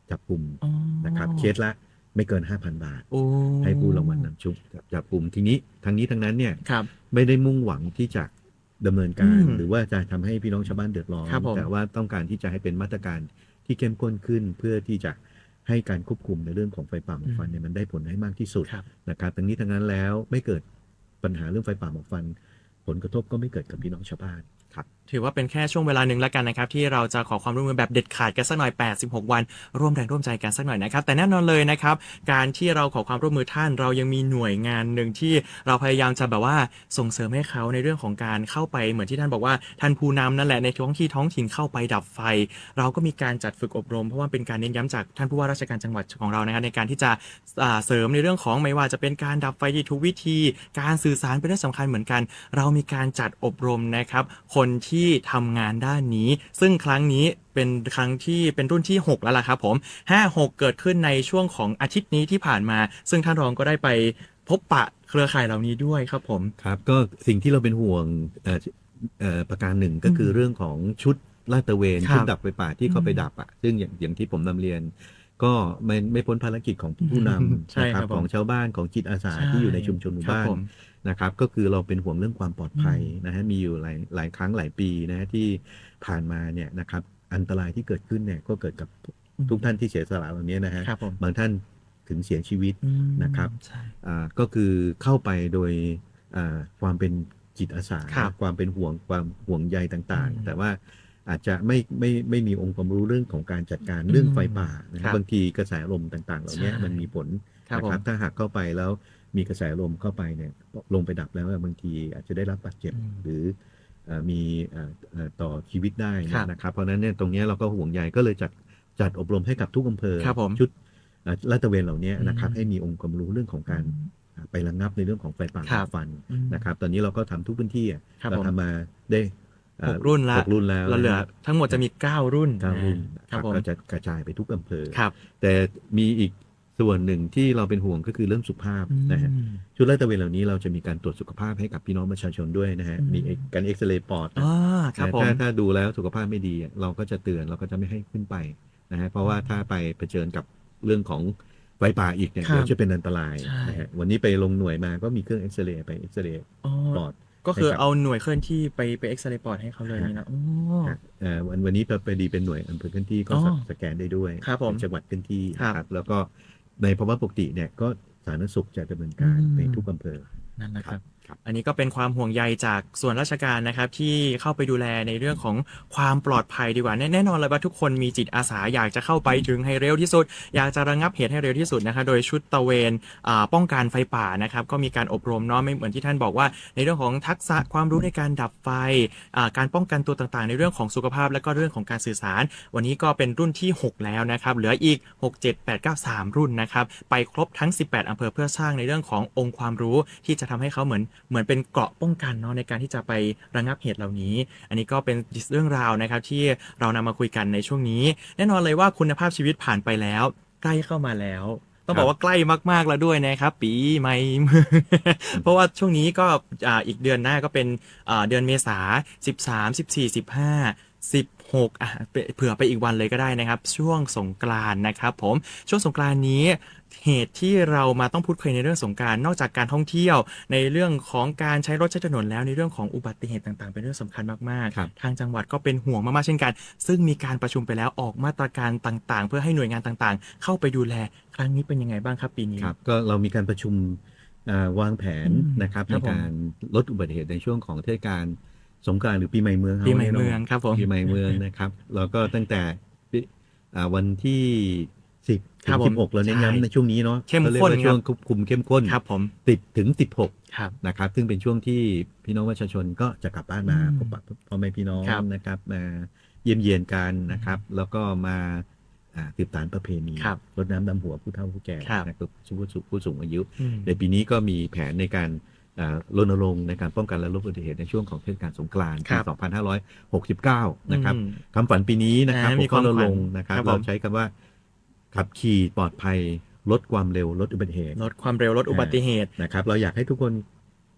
จับกลุ่ม อ๋อ นะครับเคสละไม่เกิน 5,000 บาท โอ้ ให้ผู้รางวัลนำชุบจับกลุ่มทีนี้ทั้งนี้ทั้งนั้นเนี่ย ครับ ไม่ได้มุ่งหวังที่จะดำเนินการ อืม หรือว่าจะทำให้พี่น้องชาวบ้านเดือดร้อน ครับผม แต่ว่าต้องการที่จะให้เป็นมาตรการ ที่เข้มข้นขึ้นเพื่อที่จะให้การควบคุมในเรื่องของไฟป่าหมอกควันเนี่ยมันได้ผลให้มากที่สุด ครับ นะครับทั้งนี้ทั้งนั้นแล้วไม่เกิดปัญหาเรื่องไฟป่าหมอกควันผลกระทบก็ไม่เกิดกับพี่น้องชาวบ้านครับ ถือว่าเป็นแค่ช่วงเวลาหนึ่งแล้วกันนะครับที่เราจะขอความร่วมมือแบบเด็ดขาดกันสักหน่อย86 วันร่วมแรงร่วมใจกันสักหน่อยนะครับแต่แน่นอนเลยนะครับการที่เราขอความร่วมมือท่านเรายังมีหน่วยงานหนึ่งที่เราพยายามจะแบบว่าส่งเสริมให้เขาในเรื่องของการเข้าไปเหมือนที่ท่านบอกว่าท่านผู้นำนั่นแหละในท้องถิ่นเข้าไปดับไฟเราก็มีการจัดฝึกอบรมเพราะว่าเป็นการเน้นย้ำจากท่านผู้ว่าราชการจังหวัดของเรานะครับในการที่จะเสริมในเรื่องของไม่ว่าจะเป็นการดับไฟที่ทุกวิธีการสื่อสารเป็นเรื่องสำคัญเหมือนกันเรามีการจัดอบรมนะครับคนที่ทำงานด้านนี้ซึ่งครั้งนี้เป็นครั้งที่เป็นรุ่นที่6แล้วล่ะครับผม56เกิดขึ้นในช่วงของอาทิตย์นี้ที่ผ่านมาซึ่งท่านรองก็ได้ไปพบปะเครือข่ายเหล่านี้ด้วยครับผม ครับก็สิ่งที่เราเป็นห่วงประการหนึ่งก็คือเรื่องของชุดลาดตระเวน ครับ ชุดดับไฟป่าที่เขาไปดับอ่ะซึ่งอย่างที่ผมนำเรียน ก็ไม่พ้นภารกิจของผู้นำ ใช่ นะค ครั รั บบ ผม ของชาวบ้านของจิตอาสา ใช่ ที่อยู่ในชุมชนหมู่ ครับ บ้าน ผม นะครับก็คือเราเป็นห่วงเรื่องความปลอดภัยนะฮะมีอยู่หลายครั้งหลายปีนะฮะที่ผ่านมาเนี่ยนะครับอันตรายที่เกิดขึ้นเนี่ยก็เกิดกับทุกท่านที่เสียสละเหล่านี้นะฮะ ครับผม บางท่านถึงเสียชีวิต นะครับ ใช่ ก็คือเข้าไปโดยความเป็นจิตอาสา ครับ ความเป็นความห่วงใยต่าง อืม ๆ แต่ว่าอาจจะไม่มีองค์ความรู้เรื่องของการจัดการเรื่องไฟป่านะค ครั รับบ บางทีกระแสลมต่าง ๆ เหล่านี้ ใช่ มันมีผล ครับ นะครับ ผม ถ้าหากเข้าไปแล้วมีกระแสลมเข้าไปเนี่ยลงไปดับแล้วบางทีอาจจะได้รับบาดเจ็บหรือมีต่อชีวิตได้ ครับ นะครับเพราะฉะนั้นเนี่ยตรงนี้เราก็ห่วงใยก็เลยจัดอบรมให้กับทุกอำเภอ ครับผม ชุดลาดตระเวนเหล่านี้นะครับ อืม ให้มีองค์ความรู้เรื่องของการไประงับในเรื่องของไฟป่า ครับ ฟัน อืม นะครับ ตอนนี้เราก็ทำทุกพื้นที่อะ ครับ เรา ผม ทำมาได้6 รุ่นละ 6 รุ่นแล้ว เราเหลือ นะ ทั้งหมดจะมี9 รุ่น 9 รุ่นนะ ค ค รั รั บบ ผม ก็จะกระจายไปทุกอำเภอ ครับ แต่มีอีกส่วนหนึ่งที่เราเป็นห่วงก็คือเรื่องสุขภาพนะฮะ อืม ชุดลาดตระเวนเหล่านี้เราจะมีการตรวจสุขภาพให้กับพี่น้องประชาชนด้วยนะฮะ อืม มีการเอ็กซเรย์ปอด ครับผม ถ้าดูแล้วสุขภาพไม่ดีเราก็จะเตือนเราก็จะไม่ให้ขึ้นไปนะฮะเพราะว่าถ้าไปเผชิญกับเรื่องของไฟป่าอีกเนี่ย ครับ เดี๋ยวจะเป็นอันตราย ใช่ นะฮะวันนี้ไปลงหน่วยมาก็มีเครื่องเอ็กซเรย์ไปเอ็กซเรย์ อ๋อ ปอด ก็คือ ให้กับ เอาหน่วยเคลื่อนที่ไปเอ็กซเรย์ปอดให้เขาเลยนี่นะอ๋อ วันนี้ไปดีเป็นหน่วยอำเภอเคลื่อนที่ก็ อ๋อ สแกนได้ด้วย ครับผม เป็นจังหวัดเคลื่อนที่ ครับ นะครับแล้วก็ในภาวะปกติเนี่ยก็สาธารณสุขจะดำเนินการ อืม ในทุกอำเภอ นั่นแหละครับ ครับ อันนี้ก็เป็นความห่วงใยจากส่วนราชการนะครับที่เข้าไปดูแลในเรื่องของความปลอดภัยดีกว่าแน่นอนเลยว่าทุกคนมีจิตอาสาอยากจะเข้าไปถึงให้เร็วที่สุด อยากจะระงับเหตุให้เร็วที่สุดนะครับโดยชุดตระเวนป้องกันไฟป่านะครับก็มีการอบรมเนาะไม่เหมือนที่ท่านบอกว่าในเรื่องของทักษะความรู้ในการดับไฟการป้องกันตัวต่างๆ ในเรื่องของสุขภาพและก็เรื่องของการสื่อสาร วันนี้ก็เป็นรุ่นที่ 6 แล้วนะครับเหลืออีก 6 7 8 9 3 รุ่นนะครับไปครบทั้ง 18 อำเภอเพื่อสร้างในเรื่องขององค์ความรู้ที่จะทำให้เขาเหมือนเป็นเกราะป้องกันเนาะในการที่จะไประงับเหตุเหล่านี้ อันนี้ก็เป็นเรื่องราวนะครับที่เรานำมาคุยกันในช่วงนี้ แน่นอนเลยว่าคุณภาพชีวิตผ่านไปแล้วใกล้เข้ามาแล้ว ต้องบอกว่าใกล้มากๆแล้วด้วยนะครับปีใหม่ เพราะว่าช่วงนี้ก็อีกเดือนหน้าก็เป็นเดือนเมษา13 14 15 16เผื่อไปอีกวันเลยก็ได้นะครับช่วงสงกรานต์นะครับผมช่วงสงกรานต์นี้เหตุที่เรามาต้องพูดคุยในเรื่องสงกรานต์นอกจากการท่องเที่ยวในเรื่องของการใช้รถใช้ถนนแล้วในเรื่องของอุบัติเหตุต่างๆเป็นเรื่องสำคัญมาก ครับ ๆทางจังหวัดก็เป็นห่วงมากๆเช่นกันซึ่งมีการประชุมไปแล้วออกมาตรการต่างๆ เพื่อให้หน่วยงานต่างๆ เข้าไปดูแลครั้งนี้เป็นยังไงบ้างครับปีนี้ ครับก็เรามีการประชุมวางแผน อืม นะครับ ค ใน รับผม การลดอุบัติเหตุในช่วงของเทศกาลสงกรานต์หรือปีใหม่เมือง ปีใหม่เมืองครับผม ปีใหม่เมืองนะครับแล้วก็ตั้งแต่วันที่10 ครั ถึ บ ง ผม 16เราเน้น ใช่ ย้ำในช่วงนี้เนาะ เข้มข้น ขารียกว่าช่วง ครับ ควบคุมเข้มข้น ครับผม 10 ถึง 16 ครับ นะครับซึ่งเป็นช่วงที่พี่น้องประชาชนก็จะกลับบ้านมา อืม พบปะพ่อแม่พี่น้อง ครับ นะครับมาเยี่ยมเยียนกันนะครับแล้วก็มาสืบสานประเพณี ครับ รดน้ำดำหัวผู้เฒ่าผู้แก่ ครับ นะครับผู้สูงอายุ อืม ในปีนี้ก็มีแผนในการรณรงค์ในการป้องกันและลดอุบัติเหตุในช่วงของเทศกาลสงกรานต์ ครั ปี บ 2569 นะครับ อืม คำฝันปีนี้นะครับ มี ผมก็ ความ ร ฝั ณ น รงค์นะครับ ครับผม เราใช้คำว่าขับขี่ปลอดภัยลดความเร็วลดอุบัติเหตุ ลดความเร็วลดอุบัติเหตุ นะครับเราอยากให้ทุกคน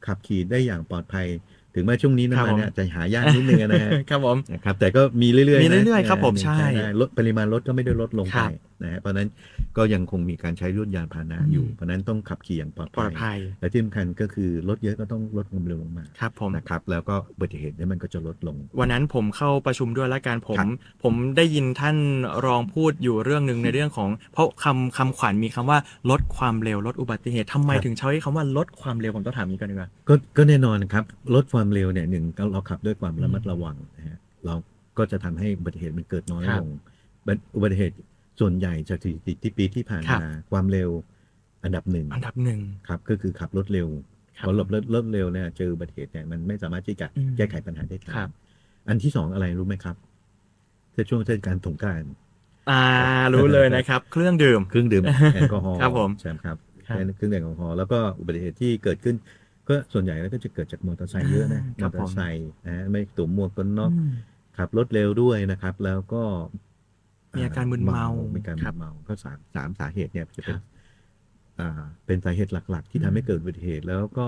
ขับขี่ได้อย่างปลอดภัย ถึงแม้ช่วงนี้ ครับ น้ำมันเนี่ยจะหายากนิดนึงนะฮะ ครับผม นะครับแต่ก็มีเรื่อยๆ มี นะ เรื่อยๆครับผมใช่ ลดปริมาณรถก็ไม่ได้ลดลง ค ไป รับ นะฮะเพราะฉะนั้นก็ยังคงมีการใช้รถยานพาหนะอยู่เพราะฉะนั้นต้องขับขี่อย่างปลอด ปลอดภัย และที่สำคัญก็คือรถเยอะก็ต้องลดความเร็วลงมา ครับผม นะครับแล้วก็อุบัติเหตุเนี่ยมันก็จะลดลง วันนั้นผมเข้าประชุมด้วยและการผม ครับ ผมได้ยินท่านรองพูดอยู่เรื่องหนึ่งในเรื่องของเพราะคำขวัญมีคำว่าลดความเร็วลดอุบัติเหตุทำไมถึงใช้คำว่าลดความเร็วผมต้องถามนี้ก่อนดีกว่า ก็แน่นอนครับลดความเร็วเนี่ยหนึ่งเราขับด้วยความระมัดระวังนะฮะเราก็จะทำให้อุบัติเหตุมันเกิดน้อย ครับ ลงอุบัติเหตุส่วนใหญ่จากสถิติที่ปีที่ผ่าน ครับ มาความเร็วอันดับหนึ่ง อันดับหนึ่ง ครับก็คือขับรถเร็ว ครับ พอรถเร็วเนี่ยเจออุบัติเหตุเนี่ยมันไม่สามารถที่จะ อืม แก้ไขปัญหาได้ทั ครั น บ อันที่สองอะไรรู้ไหมครับช่วงเทศกาลสงกรานต์ รู้เลยนะครับ เครื่องดื่ม เครื่องดื่มแอลกอฮอล์ ครับผม ใช่ไหมครับ ครับ เครื่องดื่มแอลกอฮอล์แล้วก็อุบัติเหตุที่เกิดขึ้น ก็ส่วนใหญ่แล้วก็จะเกิดจากมอเตอร์ไซค์เยอะนะม ครั อบ เตอ ผม ร์ไซค์ไม่สวมหมวกกันน็อก อืม ขับรถเร็วด้วยนะครับ แล้วก็ มีอาการมึนเมา มีการ ค มึ รับ นเมาก็สามสาเหตุเนี่ยจะเป็น ครับ เป็นสาเหตุหลักๆ ที่ทำให้เกิดอุบัติเหตุแล้วก็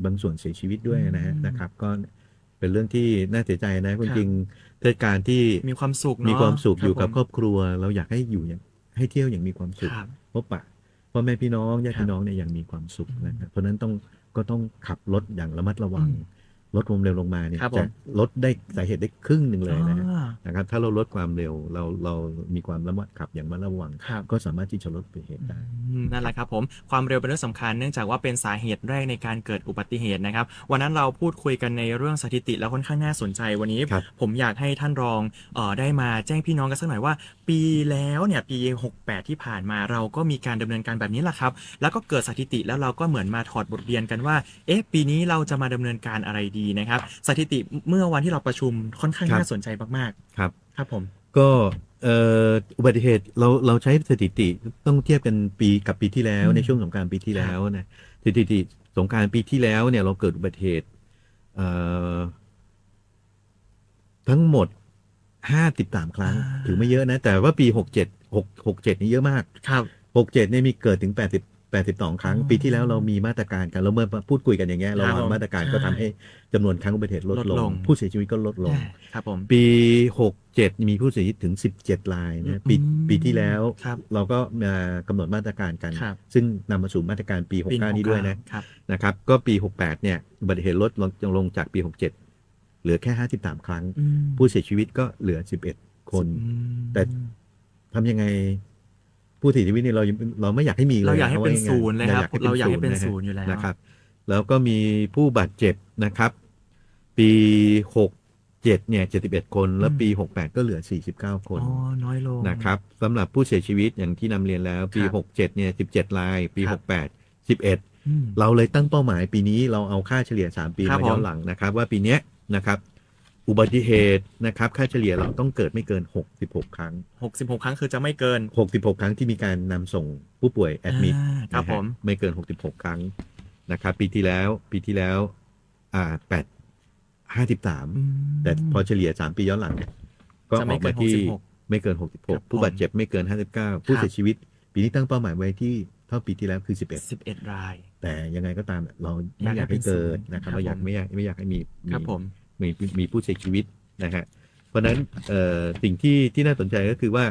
บางส่วนเสียชีวิตด้วยนะฮะ อืม นะครับ ก็เป็นเรื่องที่น่าเสียใจนะ ครับ จริงๆเทศกาลที่ มีความสุขเนาะ มีความสุขอยู่กับ ผม ครอบครัว เราอยากให้อยู่อย่างให้เที่ยวอย่างมีความสุข ครับ พบปะพ่อแม่พี่น้องญาติ ครับ พี่น้องเนี่ยยังมีความสุข อืม นะครับเพราะฉะนั้นก็ต้องขับรถอย่างระมัดระวัง อืม ลดความเร็วลงมาเนี่ย ครับผม จะลดได้สาเหตุได้ครึ่งหนึ่งเลยนะฮะ อ่า นะครับถ้าเราลดความเร็วเรามีความระมัดขับอย่างระมัดระวัง ครับ ก็สามารถที่จะลดอุบัติเหตุได้ นั่นแหละครับผมความเร็วเป็นเรื่องสำคัญเนื่องจากว่าเป็นสาเหตุแรกในการเกิดอุบัติเหตุนะครับวันนั้นเราพูดคุยกันในเรื่องสถิติแล้วค่อนข้างน่าสนใจวันนี้ ครับ ผมอยากให้ท่านรองได้มาแจ้งพี่น้องกันสักหน่อยว่า ปีแล้วเนี่ยปี 68 ที่ผ่านมาเราก็มีการดำเนินการแบบนี้แหละครับแล้วก็เกิดสถิติแล้วเราก็เหมือนมาถอดบทเรียนกันว่าปีนี้เราจะมาดำเนินการอะไรดีนะครับสถิติเมื่อวันที่เราประชุมค่อนข้าง ครับ น่าสนใจมาก ครับ ๆครับผม ก็อุบัติเหตุเราใช้สถิติต้องเทียบกันปีกับปีที่แล้ว อืม ในช่วงสงกรานต์ปีที่แล้วนะสถิติสงกรานต์ปีที่แล้วเนี่ยเราเกิดอุบัติเหตุทั้งหมด53ครั้ง ถือไม่เยอะนะ แต่ว่าปี67นี่เยอะมาก ครับ 67เนี่ยมีเกิดถึง82ครั้ง อ๋อ ปีที่แล้วเรามีมาตรการกันเราเมื่อพูดคุยกันอย่างเงี้ยเรา ครับ วาง ผม มาตรการ ใช่ ก็ทำให้จำนวนครั้งอุบัติเหตุลด ลด ล ล ง ง ผู้เสียชีวิตก็ลดลง ครับผม ปี67มีผู้เสียชีวิตถึง17รายนะปีที่แล้ว ครับ เราก็มากำหนดมาตรการกัน ครับ ซึ่งนำมาสู่มาตรการปี ปี 69นี้ด้วยนะ ครับ นะครับก็ปี68เนี่ยอุบัติเหตุลดลงจากปี67เหลือแค่53ครั้ง อืม ผู้เสียชีวิตก็เหลือ11คน อืม แต่ ทำยังไงผู้เสียชีวิตเนี่ยเราไม่อยากให้มีเลย เราอยากให้เป็น พะว่ ศูนย์เลยครับ เราอยากให้เป็น ะฮะ ศูนย์อยู่แล้ว นะครับ แล้วก็มีผู้บาดเจ็บนะครับ ปี67เนี่ย71คนแล้วปี68ก็เหลือ49คน อ๋อน้อยลง นะครับสำหรับผู้เสียชีวิตอย่างที่นำเรียนแล้วปี ครับ 67เนี่ย17รายปี ครับ 68 11 อืม เราเลยตั้งเป้าหมายปีนี้เราเอาค่าเฉลี่ย3ปี ครับ มาย้อ ผ น ม หลังนะครับว่าปีเนี้ยนะครับอุบัติเหตุนะครับค่าเฉลี่ยเราต้องเกิดไม่เกิน66ครั้ง 66 ครั้งคือจะไม่เกิน 66ครั้งที่มีการนำส่งผู้ป่วยแอดมิด ครับผม ไม่เกิน66ครั้งนะครับปีที่แล้ว53แต่พอเฉลี่ย3ปีย้อนหลังเนี่ยก็ จะ อ ไม่ อก เกิ มาน ที่ 66 ไม่เกิน ครับ 66ผู้บาดเจ็บไม่เกิน59ผู้เสียชีวิต ปีนี้ตั้งเป้าหมายไว้ที่เท่าปีที่แล้วคือ11 11 ราย แต่ยังไงก็ตามเราไม่อยากให้เกิดนะครับ ครับ เราอยาก ผม ไม่อยากให้มี ครับผม มีผู้เสียชีวิตนะฮะเพราะฉะนั้นสิ่งที่น่าสนใจก็คือว่า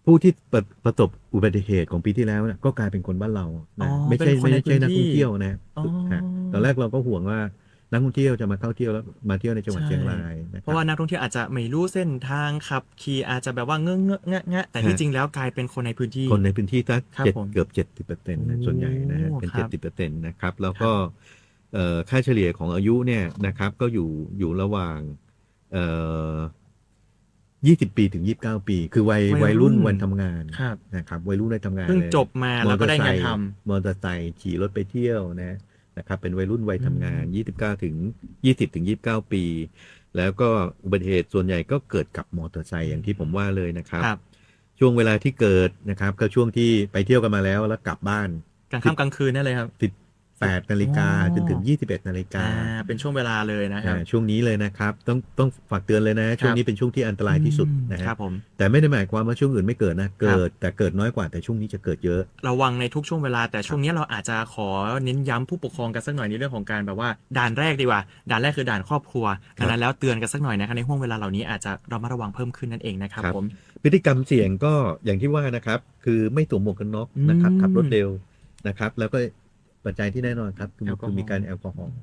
ผู้ที่ประสบอุบัติเหตุของปีที่แล้วเนี่ยก็กลายเป็นคนบ้านเรา อ๋ นะ อ ไม่ใช่ เป็นคนใน นัก พื้นที่ ท่องเที่ยวนะ อ๋อ ฮะตอนแรกเราก็ห่วงว่านักท่องเที่ยวจะมาเข้าเที่ยวแล้วมาเที่ยวในจังหวัด ใช่ เชียงรายนะค เพ รับ ราะว่านักท่องเที่ยวอาจจะไม่รู้เส้นทางขับขี่อาจจะแบบว่าเงอะงะแต่ที่ ฮะ จริงแล้วกลายเป็นคนในพื้นที่ คนในพื้นที่สัก ครับผม เกือบ70%นะส่วนใหญ่นะฮะเป็น ครับ 70%นะครับแล้วก็ค่าเฉลี่ยของอายุเนี่ยนะครับก็อยู่ระหว่าง20 ปีถึง29 ปี คือวัยรุ่นวัยทำงาน ครับ นะครับวัยรุ่นวัยทำงาน เพิ่ง เลย จบมาแล้วก็ได้งานทำ มอเตอร์ไซค์ขี่รถไปเที่ยวนะครับเป็นวัยรุ่นวัยทำงาน29ถึง20ถึง29 ปี แล้วก็อุบัติเหตุส่วนใหญ่ก็เกิดกับมอเตอร์ไซค์อย่างที่ผมว่าเลยนะครับ ครับ ช่วงเวลาที่เกิดนะครับก็ช่วงที่ไปเที่ยวกันมาแล้วกลับบ้าน กลางค่ำกลางคืนนั่นเลยครับ 18 นาฬิกาจนถึง 21 นาฬิกา เป็นช่วงเวลาเลยนะครับ ช่วงนี้เลยนะครับต้องฝากเตือนเลยนะช่วงนี้เป็นช่วงที่อันตรายที่สุดนะฮะ ครับผม แต่ไม่ได้หมายความว่าช่วงอื่นไม่เกิดนะเกิดแต่เกิดน้อยกว่าแต่ช่วงนี้จะเกิดเยอะ ระวังในทุกช่วงเวลาแต่ช่วงนี้เราอาจจะขอเน้นย้ำผู้ปกครองกันสักหน่อยในเรื่องของการแบบว่าด่านแรกดีกว่าด่านแรกคือด่านครอบครัวดังนั้นแล้วเตือนกันสักหน่อยนะครับในห่วงเวลาเหล่านี้อาจจะเรามาระวังเพิ่มขึ้นนั่นเองนะครับผม พฤติกรรมเสี่ยงก็อย่างที่ว่านะครับคือไม่สวมหมวกกันน็อกนะครับขับรถเร็วนะครับแล้วก็ปัจจัยที่แน่นอนครับคือมีการแอลกอฮอล์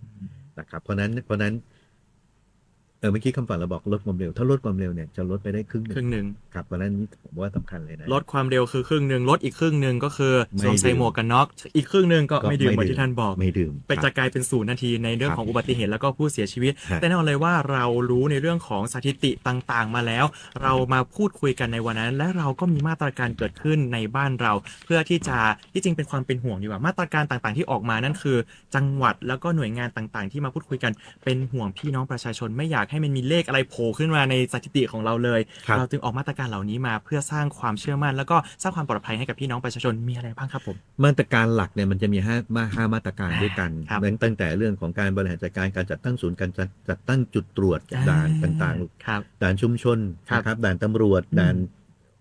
นะครับเพราะนั้นเมื่อกี้คำฝันเราบอกลดความเร็วถ้าลดความเร็วเนี่ยจะลดไปได้ครึ่งหนึ่งครับเพราะนั้นนี่ผมว่าสำคัญเลยนะลดความเร็วคือครึ่งหนึ่งลดอีกครึ่งหนึ่งก็คือ ไม่ สวมใส่ ดื่ม หมวกกันน็อกอีกครึ่งหนึ่งก็ ก็ ไม่ดื่ม ไม่ เหมือน ดื่ม ที่ท่านบอก ไม่ดื่ม เป็น ครับ จะกลายเป็น0 นาทีในเรื่องของอุบัติเหตุแล้วก็ผู้เสียชีวิต ฮะ แต่แน่นอนเลยว่าเรารู้ในเรื่องของสถิติต่างๆ มาแล้ว เรามาพูดคุยกันในวันนั้น และเราก็มีมาตรการเกิดขึ้นในบ้านเรา เพื่อที่จะที่จริงเป็นความเป็นห่วงดีกว่ามาตรการต่างๆที่ออกมานั่นคือ จังหวัดแล้วก็หน่วยงานต่างๆ ที่มาพูดคุยกันเป็นห่วงพี่น้องประชาชนไม่อยากให้มันมีเลขอะไรโผล่ขึ้นมาในสถิติของเราเลย ครับ เราจึงออกมาตรการเหล่านี้มาเพื่อสร้างความเชื่อมั่นแล้วก็สร้างความปลอดภัยให้กับพี่น้องประชาชนมีอะไรบ้างครับผม มาตรการหลักเนี่ยมันจะมี5มาตรการด้วยกัน ครับ ตั้งแต่เรื่องของการบริหารจัดการการจัดตั้งศูนย์การจัดตั้งจุดตรวจด่านต่าง ครับ ๆด่านชุมชน ครับ นะครับด่านตำรวจด่า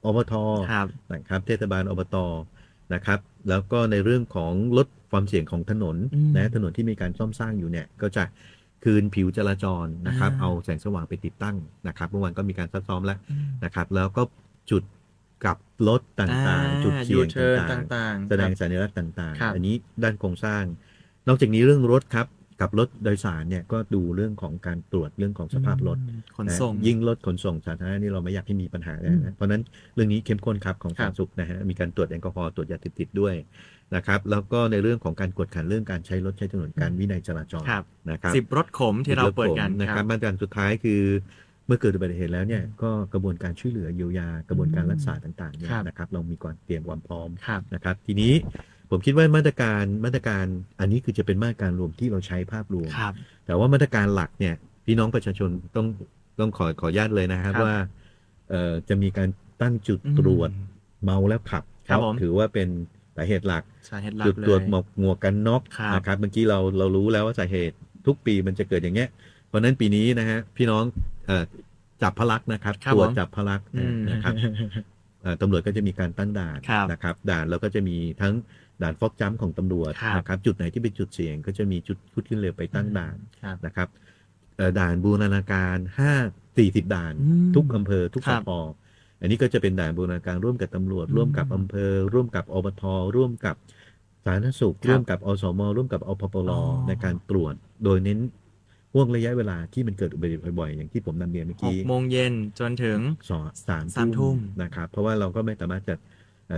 นอบต ครับ นะครับเทศบาลอบตนะครับแล้วก็ในเรื่องของลดความเสี่ยงของถนน อืม นะถนนที่มีการซ่อมสร้างอยู่เนี่ยก็จะคืนผิวจราจรนะครับเอาแสงสว่างไปติดตั้งนะครับเมื่อวานก็มีการซักซ้อมแล้วนะครับแล้วก็จุดกลับรถต่างๆ จุดเสี่ยง U-turn ต่าง ๆ ๆ แสดงสัญลักษณ์ต่าง ครับ ๆ อันนี้ด้านโครงสร้าง นอกจากนี้เรื่องรถครับกับรถโดยสารเนี่ยก็ดูเรื่องของการตรวจเรื่องของสภาพรถ ขนส่ง ยิ่งรถขนส่งสาธารณะนี่เราไม่อยากให้มีปัญหาเลยนะเพราะฉะนั้นเรื่องนี้เข้มข้นครับของ ครั สา บ ธารณสุขนะฮะมีการตรวจแอลกอฮอล์ตรวจยาเสพติดด้วยนะครับแล้วก็ในเรื่องของการกวดขันเรื่องการใช้รถใช้ถนนการวินัยจราจร ครับ นะครับ 10 รถขมที่เราเปิดกัน นะครับมาตรการสุดท้ายคือเมื่อเกิดอุบัติเหตุแล้วเนี่ยก็กระบวนการช่วยเหลือเยียวยากระบวนการรักษาต่างๆเนี่ย ครับ นะครับเรามีการเตรียมความพร้อม ครับ นะครับทีนี้ผมคิดว่ามาตรการอันนี้คือจะเป็นมาตรการรวมที่เราใช้ภาพรวม ครับ แต่ว่ามาตรการหลักเนี่ยพี่น้องประชาชนต้องขออนุญาตเลยนะครับ ครับ ว่าจะมีการตั้งจุดตรวจเมาแล้วขับ ครับ เพาะ ผม ถือว่าเป็นสาเหตุหลัก สาเหตุหลัก จุด เลย ตรวจหมวกกันน็อก ครับ นะครับเมื่อกี้เรารู้แล้วว่าสาเหตุทุกปีมันจะเกิดอย่างเงี้ยเพราะฉะนั้นปีนี้นะฮะพี่น้องจับพลักนะครับ ครับ ตรวจ ผม จับพลัก อืม นะครับตำรวจก็จะมีการตั้งด่าน ครับ นะครับด่านแล้วก็จะมีทั้งด่านฟอกจัมป์ของตำรวจ ครับ นะครับจุดไหนที่เป็นจุดเสี่ยงก็จะมีจุดขึ้นเร็วไปตั้งด่าน ครับ นะครับด่านบูรณาการ40 ด่าน อืม ทุกอำเภอทุก ค ส รับ พอันนี้ก็จะเป็นด่านบูรณาการร่วมกับตำรวจ ร่วมกับอำเภอ ร่วมกับอบตร่วมกับสาธารณสุข ครับ ร่วมกับอสมร่วมกับอพปล อ๋อ ในการตรวจโดยเน้นห่วงระยะเวลาที่มันเกิดอุบัติเหตุบ่อยๆอย่างที่ผมนำเรียนเมื่อกี้ 6 โมงเย็นจนถึง สาม 3 ทุ่ม นะครับเพราะว่าเราก็ไม่สามารถจะ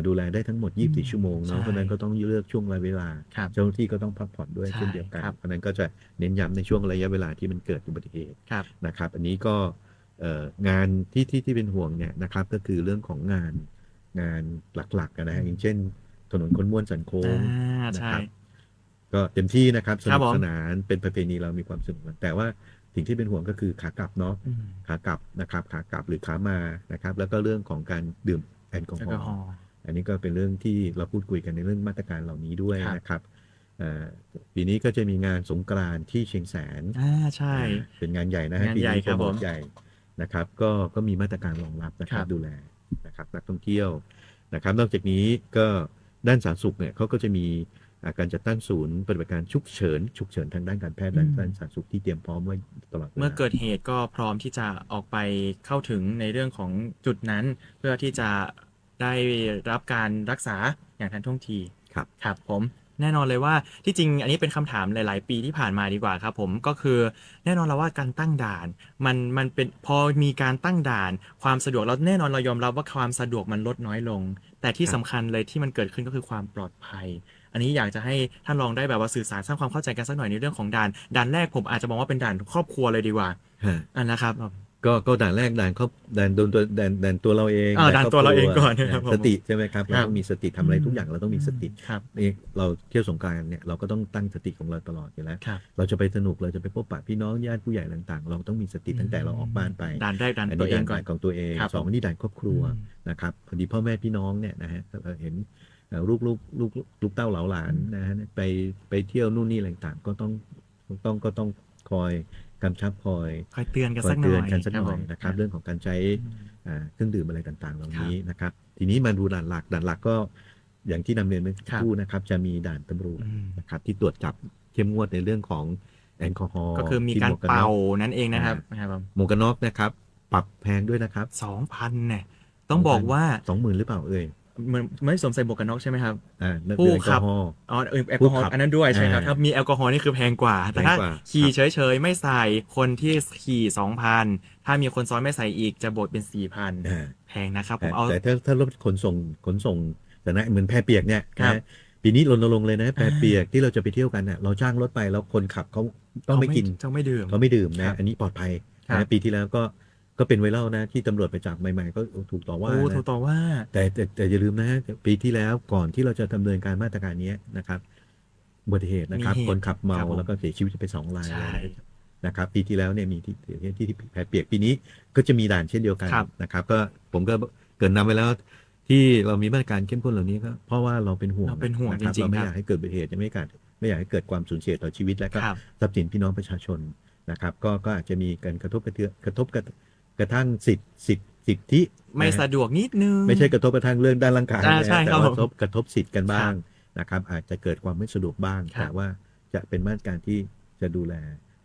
ดูแลได้ทั้งหมด 24 ชั่วโมง ใช่ เนาะเพราะฉะนั้นก็ต้องเลือกช่วงเวลา ครับ เจ้าหน้าที่ก็ต้องพักผ่อนด้วย ใช่ เช่นเดียวกัน ครับ เพราะฉะนั้นก็จะเน้นย้ำในช่วงระยะเวลาที่มันเกิดอุบัติเหตุ ครับ นะครับ อันนี้ก็งานที่เป็นห่วงเนี่ยนะครับก็คือเรื่องของงานหลักๆนะฮะอย่างเช่น ถนนคนม้วนสันโค้ง นะ ใช่ ครับ ก็เต็มที่นะครับส ครั นุ บ ก ผม สนานเป็นประเพณีเรามีความสนุกแต่ว่าสิ่งที่เป็นห่วงก็คือขากลับเนาะ อืม ขากลับนะครับขากลับหรือขามานะครับแล้วก็เรื่องของการดื่มแอลกอ แอล ฮ ก อ อฮอ ล์ ล์ อันนี้ก็เป็นเรื่องที่เราพูดคุยกันในเรื่องมาตรการเหล่านี้ด้วย ครับ นะครับปีนี้ก็จะมีงานสงกรานต์ที่เชียงแสน ใช่ เป็นงานใหญ่นะฮะ งาน ปี ใหญ่ นี้ ครั โป บ รโม ผม ทใหญ่นะครับก็มีมาตรการรองรับนะครั ครับ บ ดูแลนะครับนักท่องเที่ยวนะครับนอกจากนี้ก็ด้านสาธารณสุขเนี่ยเขาก็จะมีการจัดตั้งศูนย์ปฏิบัติการฉุกเฉินทางด้านการแพทย์ด้านสาธารณสุขที่เตรียมพร้อมไว้ตลอดวลา เมื่อเกิดเหตุก็พร้อมที่จะออกไปเข้าถึงในเรื่องของจุดนั้น เพื่อที่จะได้รับการรักษาอย่างทันท่วงที ครับ ครับผมแน่นอนเลยว่าที่จริงอันนี้เป็นคำถามหลาย ๆ ปีที่ผ่านมาดีกว่าครับผมก็คือแน่นอนแล้วว่าการตั้งด่านมันเป็นพอมีการตั้งด่านความสะดวกเราแน่นอนเรายอมรับว่าความสะดวกมันลดน้อยลง แต่ที่สำคัญเลยที่มันเกิดขึ้นก็คือความปลอดภัย อันนี้อยากจะให้ท่านลองได้แบบว่าสื่อสารสร้างความเข้าใจกันสักหน่อยในเรื่องของด่านแรกผมอาจจะมองว่าเป็นด่านครอบครัวเลยดีกว่า ฮะ อันนะครับ ก็ด่านแรกด่านโดนตัวเราเอง ด่านตัวเราเองก่อนนะครับผม สติใช่ไหมครับ ค เรา รับ ต้องมีสติทำอะไรทุกอย่างเราต้องมีสติ ครับ นี่เราเที่ยวสงกรานต์เนี่ยเราก็ต้องตั้งสติของเราตลอดอยู่แล้ว ครับ เราจะไปสนุกเราจะไปพบปะพี่น้องญาติผู้ใหญ่ต่างๆ เราต้องมีสติตั้งแต่เราออกบ้านไป ด่านแรกด่าน อัน ตัว นี้ เอง ด่าน ก่อน ของตัวเอง ครับ สองนี่ด่านครอบครัว อืม นะครับพอดีพ่อแม่พี่น้องเนี่ยนะฮะเราเห็น ลูกเต้าเหลาหลานนะฮะไปเที่ยวนู่นนี่อะไรต่างๆก็ต้องคอยกำชับคอย คอยเตือนกัน คอ สั ย กหน่ เตื อ อน ย กันสักหน่อย ผม นะครับเรื่องของการใช้เครื่องดื่มอะไรต่างๆ เหล่านี้นะครับทีนี้มาดูด่านหลักก็อย่างที่นำเรียนเมื่อสักครู่นะครับจะมีด่านตำรวจนะครับที่ตรวจจับเข้มงวดในเรื่องของแอลกอฮอล์ ก็คือมีการเป่านั่นเองนะครับผม หมวกกันน็อกนะครับปรับแพงด้วยนะครับ 2,000เนี่ยต้องบอกว่า 20,000หรือเปล่าเอ่ย มันไม่สวมใส่หมวกกันน็อกใช่ไหมครับ นั่น ผู้ คือแอลก ขั อบ ฮอล์ อ๋อแอลกอฮอล์อันนั้นด้วยใช่ครับถ้ามีแอลกอฮอล์นี่คือแพงกว่าแต่ถ้า แพงกว่า ขี่เฉยๆไม่ใส่คนที่ขี่ 2,000ถ้ามีคนซ้อนไม่ใส่อีกจะบวกเป็น 4,000 แพงนะครับผมเอา แต่ถ้ารถขนส่งแต่นะเหมือนแพเปียกเนี่ย ครับ นะปีนี้รณรงค์เลยนะแพเปียกที่เราจะไปเที่ยวกันเนี่ยเราจ้างรถไปแล้วคนขับเขาต้องไม่กิน ต้องไม่ดื่ม เขาไม่ดื่ม ครั นะ บ อันนี้ปลอดภัย ครับ นะปีที่แล้วก็เป็นไวรัลนะที่ตำรวจไปจับใหม่ๆก็ถูกต่อว่า โอ้ถู นะ กต่อว่า แต่อย่าลืมนะปีที่แล้วก่อนที่เราจะดำเนินการมาตรการนี้นะครับอุบัติเหตุนะครับ มีเหตุ คนขับเมา ครับผม แล้วก็เสียชีวิตไป2 ราย ใช่ นะครับปีที่แล้วเนี่ยมีที่แผลเปียกปีนี้ก็จะมีด่านเช่นเดียวกัน ครับ นะครับก็ผมก็เกรินนำไปแล้วที่เรามีมาตรการเข้มข้นเหล่านี้ก็เพราะว่าเราเป็นห่วง เราเป็นห่วง นะคบ จริงๆ เราไม่ ครับ อยากให้เกิดอุบัติเหตุไม่อยากให้เกิดความสูญเสียต่อชีวิตและก็ ครับ ทรัพย์สินพี่น้องประชาชนนะครับก็อาจจะมีการกระทบกระทั่งสิทธิ ไม่ นะฮะ สะดวกนิดนึง ไม่ใช่กระทบกระทั่งเรื่องด้านร่างกาย อ่า นะ ใช่ แต่ ครับ ว่า ผม กระทบสิทธิ์กันบ้างนะครับอาจจะเกิดความไม่สะดวกบ้าง ครับ แต่ว่าจะเป็นมาตรการที่จะดูแล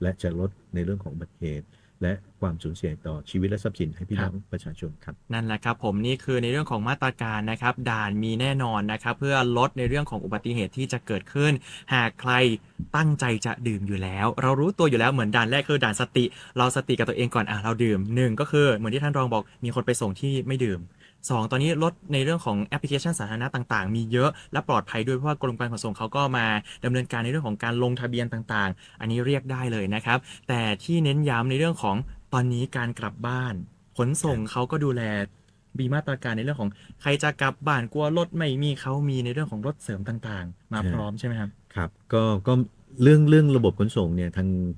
และจะลดในเรื่องของอุบัติเหตุและความสูญเสียต่อชีวิตและทรัพย์สินให้พี่น้องประชาชนครับ นั่นแหละครับผมนี่คือในเรื่องของมาตรการนะครับด่านมีแน่นอนนะครับเพื่อลดในเรื่องของอุบัติเหตุที่จะเกิดขึ้น หากใครตั้งใจจะดื่มอยู่แล้ว เรารู้ตัวอยู่แล้วเหมือนด่านแรกคือด่านสติ เราสติกับตัวเองก่อนเราดื่ม1ก็คือเหมือนที่ท่านรองบอกมีคนไปส่งที่ไม่ดื่ม2ตอนนี้ลดในเรื่องของแอปพลิเคชันสาธารณะต่างๆ มีเยอะและปลอดภัยด้วยเพราะว่ากรมการขนส่งเขาก็มาดำเนินการในเรื่องของการลงทะเบียนต่างๆ อันนี้เรียกได้เลยนะครับแต่ที่เน้นย้ำในเรื่องของตอนนี้การกลับบ้านขนส่งเขาก็ดูแลมีมาตรการในเรื่องของใครจะกลับบ้านกลัวรถไม่มีเขามีในเรื่องของรถเสริมต่างๆ มาพร้อมใช่ไหมครับ ครับก็เรื่องระบบขนส่งเนี่ย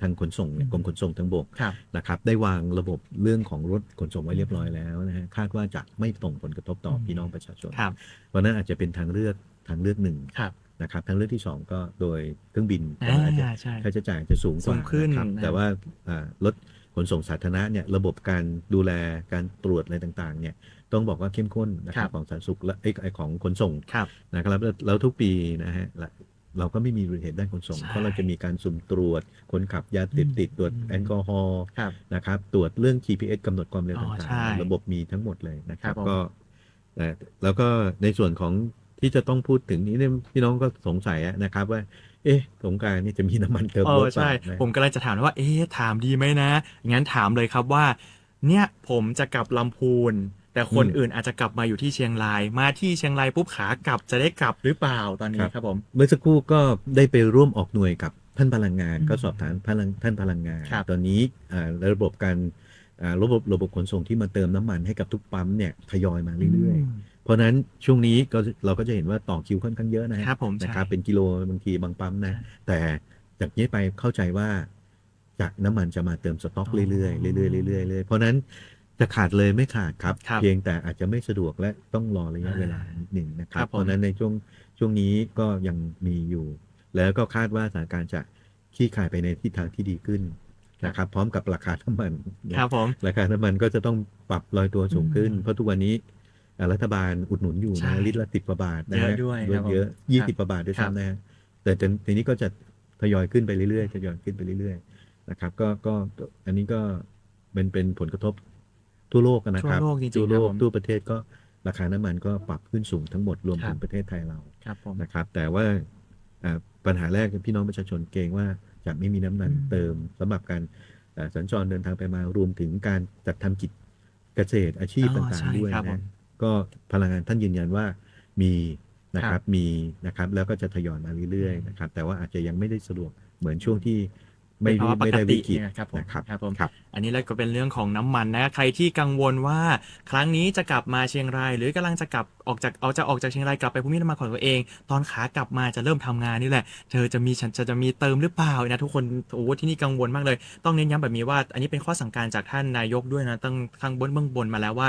ทางขนส่งเนี่ยกรมขนส่งทางบก ครับ นะครับได้วางระบบเรื่องของรถขนส่งไว้เรียบร้อยแล้วนะฮะคาดว่าจะไม่ส่งผลกระทบต่อพี่น้องประชาชน ครับ เพราะนั้นอาจจะเป็นทางเลือกหนึ่ง ครับ นะครับทางเลือกที่ 2 ก็โดยเครื่องบิน อ่า อาจจะ ใช่ ค่าใช้จ่ายจะสูงก สู ว่าง ขึ้น นะครับ นะ แต่ว่ารถขนส่งสาธารณะเนี่ยระบบการดูแลการตรวจอะไรต่างๆเนี่ยต้องบอกว่าเข้มข้นนะครับของสาธารณสุขและของขนส่ง ครับ นะครับแล้วทุกปีนะฮะเราก็ไม่มีเหตุด้านขนส่ง ใช่ เพราะเราจะมีการสุ่มตรวจคนขับยาเสพติดตรวจแอลกอฮอล์ ครับ นะครับตรวจเรื่อง GPS กำหนดความเร็ว อ๋อ ต่าง ใช่ ๆระบบมีทั้งหมดเลยนะครั ครับ บผม ก็แล้วก็ในส่วนของที่จะต้องพูดถึงนี้เนี่ยพี่น้องก็สงสัยนะครับว่าสงกรานต์นี่จะมีน้ำมันเติมรถเป ใช่ ล่านะ ผมกำลังจะถามว่าถามดีไหมนะงั้นถามเลยครับว่าเนี่ยผมจะกลับลำพูนแต่คนอื่นอาจจะกลับมาอยู่ที่เชียงรายมาที่เชียงรายปุ๊บขากลับจะได้กลับหรือเปล่าตอนนี้ครับผม เมื่อสักครู่ก็ได้ไปร่วมออกหน่วยกับท่านพลังงาน ก็สอบถามท่านพลังงาน ครับ ตอนนี้ระบบการระบบขนส่งที่มาเติมน้ำมันให้กับทุกปั๊มเนี่ยทยอยมาเรื่อยๆ เพราะฉะนั้นช่วงนี้เราก็จะเห็นว่าต่อคิวค่อนข้างเยอะนะครับ ผม นะครับ ใช่ เป็นกิโลบางทีบางปั๊มนะแต่จากนี้ไปเข้าใจว่าจากน้ำมันจะมาเติมสต็อกเรื่อยๆเรื่อยๆเรื่อยๆเรื่อยๆเพราะฉะนั้นจะขาดเลยไม่ขาดครับ ครับ เพียงแต่อาจจะไม่สะดวกและต้องรอระยะเวลานิดหนึ่งนะครั ครับ บผม เพราะฉะนั้นในช่วงนี้ก็ยังมีอยู่ แล้วก็คาดว่าสถานการณ์จะคลี่คลายไปในทิศทางที่ดีขึ้นนะครับพร้อมกับราคาน้ำมันนะครับ ผม ราคาน้ำมันก็จะต้องปรับลอยตัวสูงขึ้น เพราะทุกวันนี้รัฐบาลอุดหนุนอยู่ ใช่ นะลิตรละ10 กว่าบาทนะ เย ฮะ อะด้วย ล ครั ด บผม เยอะ ครับ 20 กว่าบาทด้วย ครับ ซ้ำนะฮะแต่ทีนี้ก็จะทยอยขึ้นไปเรื่อยๆทยอยขึ้นไปเรื่อยๆนะครับก็อันนี้ก็เป็นผลกระทบทั่วโลกนะครับ ทั่วโลกจริงๆ ทั่วโล ครับ ก ผม ทั่วประเทศก็ราคาน้ำมันก็ปรับขึ้นสูงทั้งหมดรวม ครั ถึ บ งประเทศไทยเรา ครับผม นะครับแต่ว่าปัญหาแรกพี่น้องประชาชนเกรงว่าจะไม่มีน้ำมันเติมสำหรับการสัญจรเดินทางไปมารวมถึงการจัดทำกิจเกษตรอาชีพ อ๋อ ต่าง ใช่ ๆด้วย ครับผ นะ ม ก็พลังงานท่านยืนยันว่ามีนะค ครั รับบ มีนะครับแล้วก็จะทยอยมาเรื่อยๆนะครับแต่ว่าอาจจะยังไม่ได้สะดวกเหมือนช่วงที่ไม่ เป็นภาวะป ไม่ ก ได้ ติ วิกฤต เนี่ยครับผม นะครับ ครับผม ครับ อันนี้แล้วก็เป็นเรื่องของน้ำมันนะใครที่กังวลว่าครั้งนี้จะกลับมาเชียงรายหรือกำลังจะกลับ ออกจากเชียงรายกลับไปภูมิลำเนาของตัวเองตอนขากลับมาจะเริ่มทำงานนี่แหละเธอจะมีเติมหรือเปล่านะทุกคนโอ้ที่นี่กังวลมากเลยต้องเน้นย้ำแบบนี้ว่าอันนี้เป็นข้อสั่งการจากท่านนายกด้วยนะตั้งข้างเบื้องบนมาแล้วว่า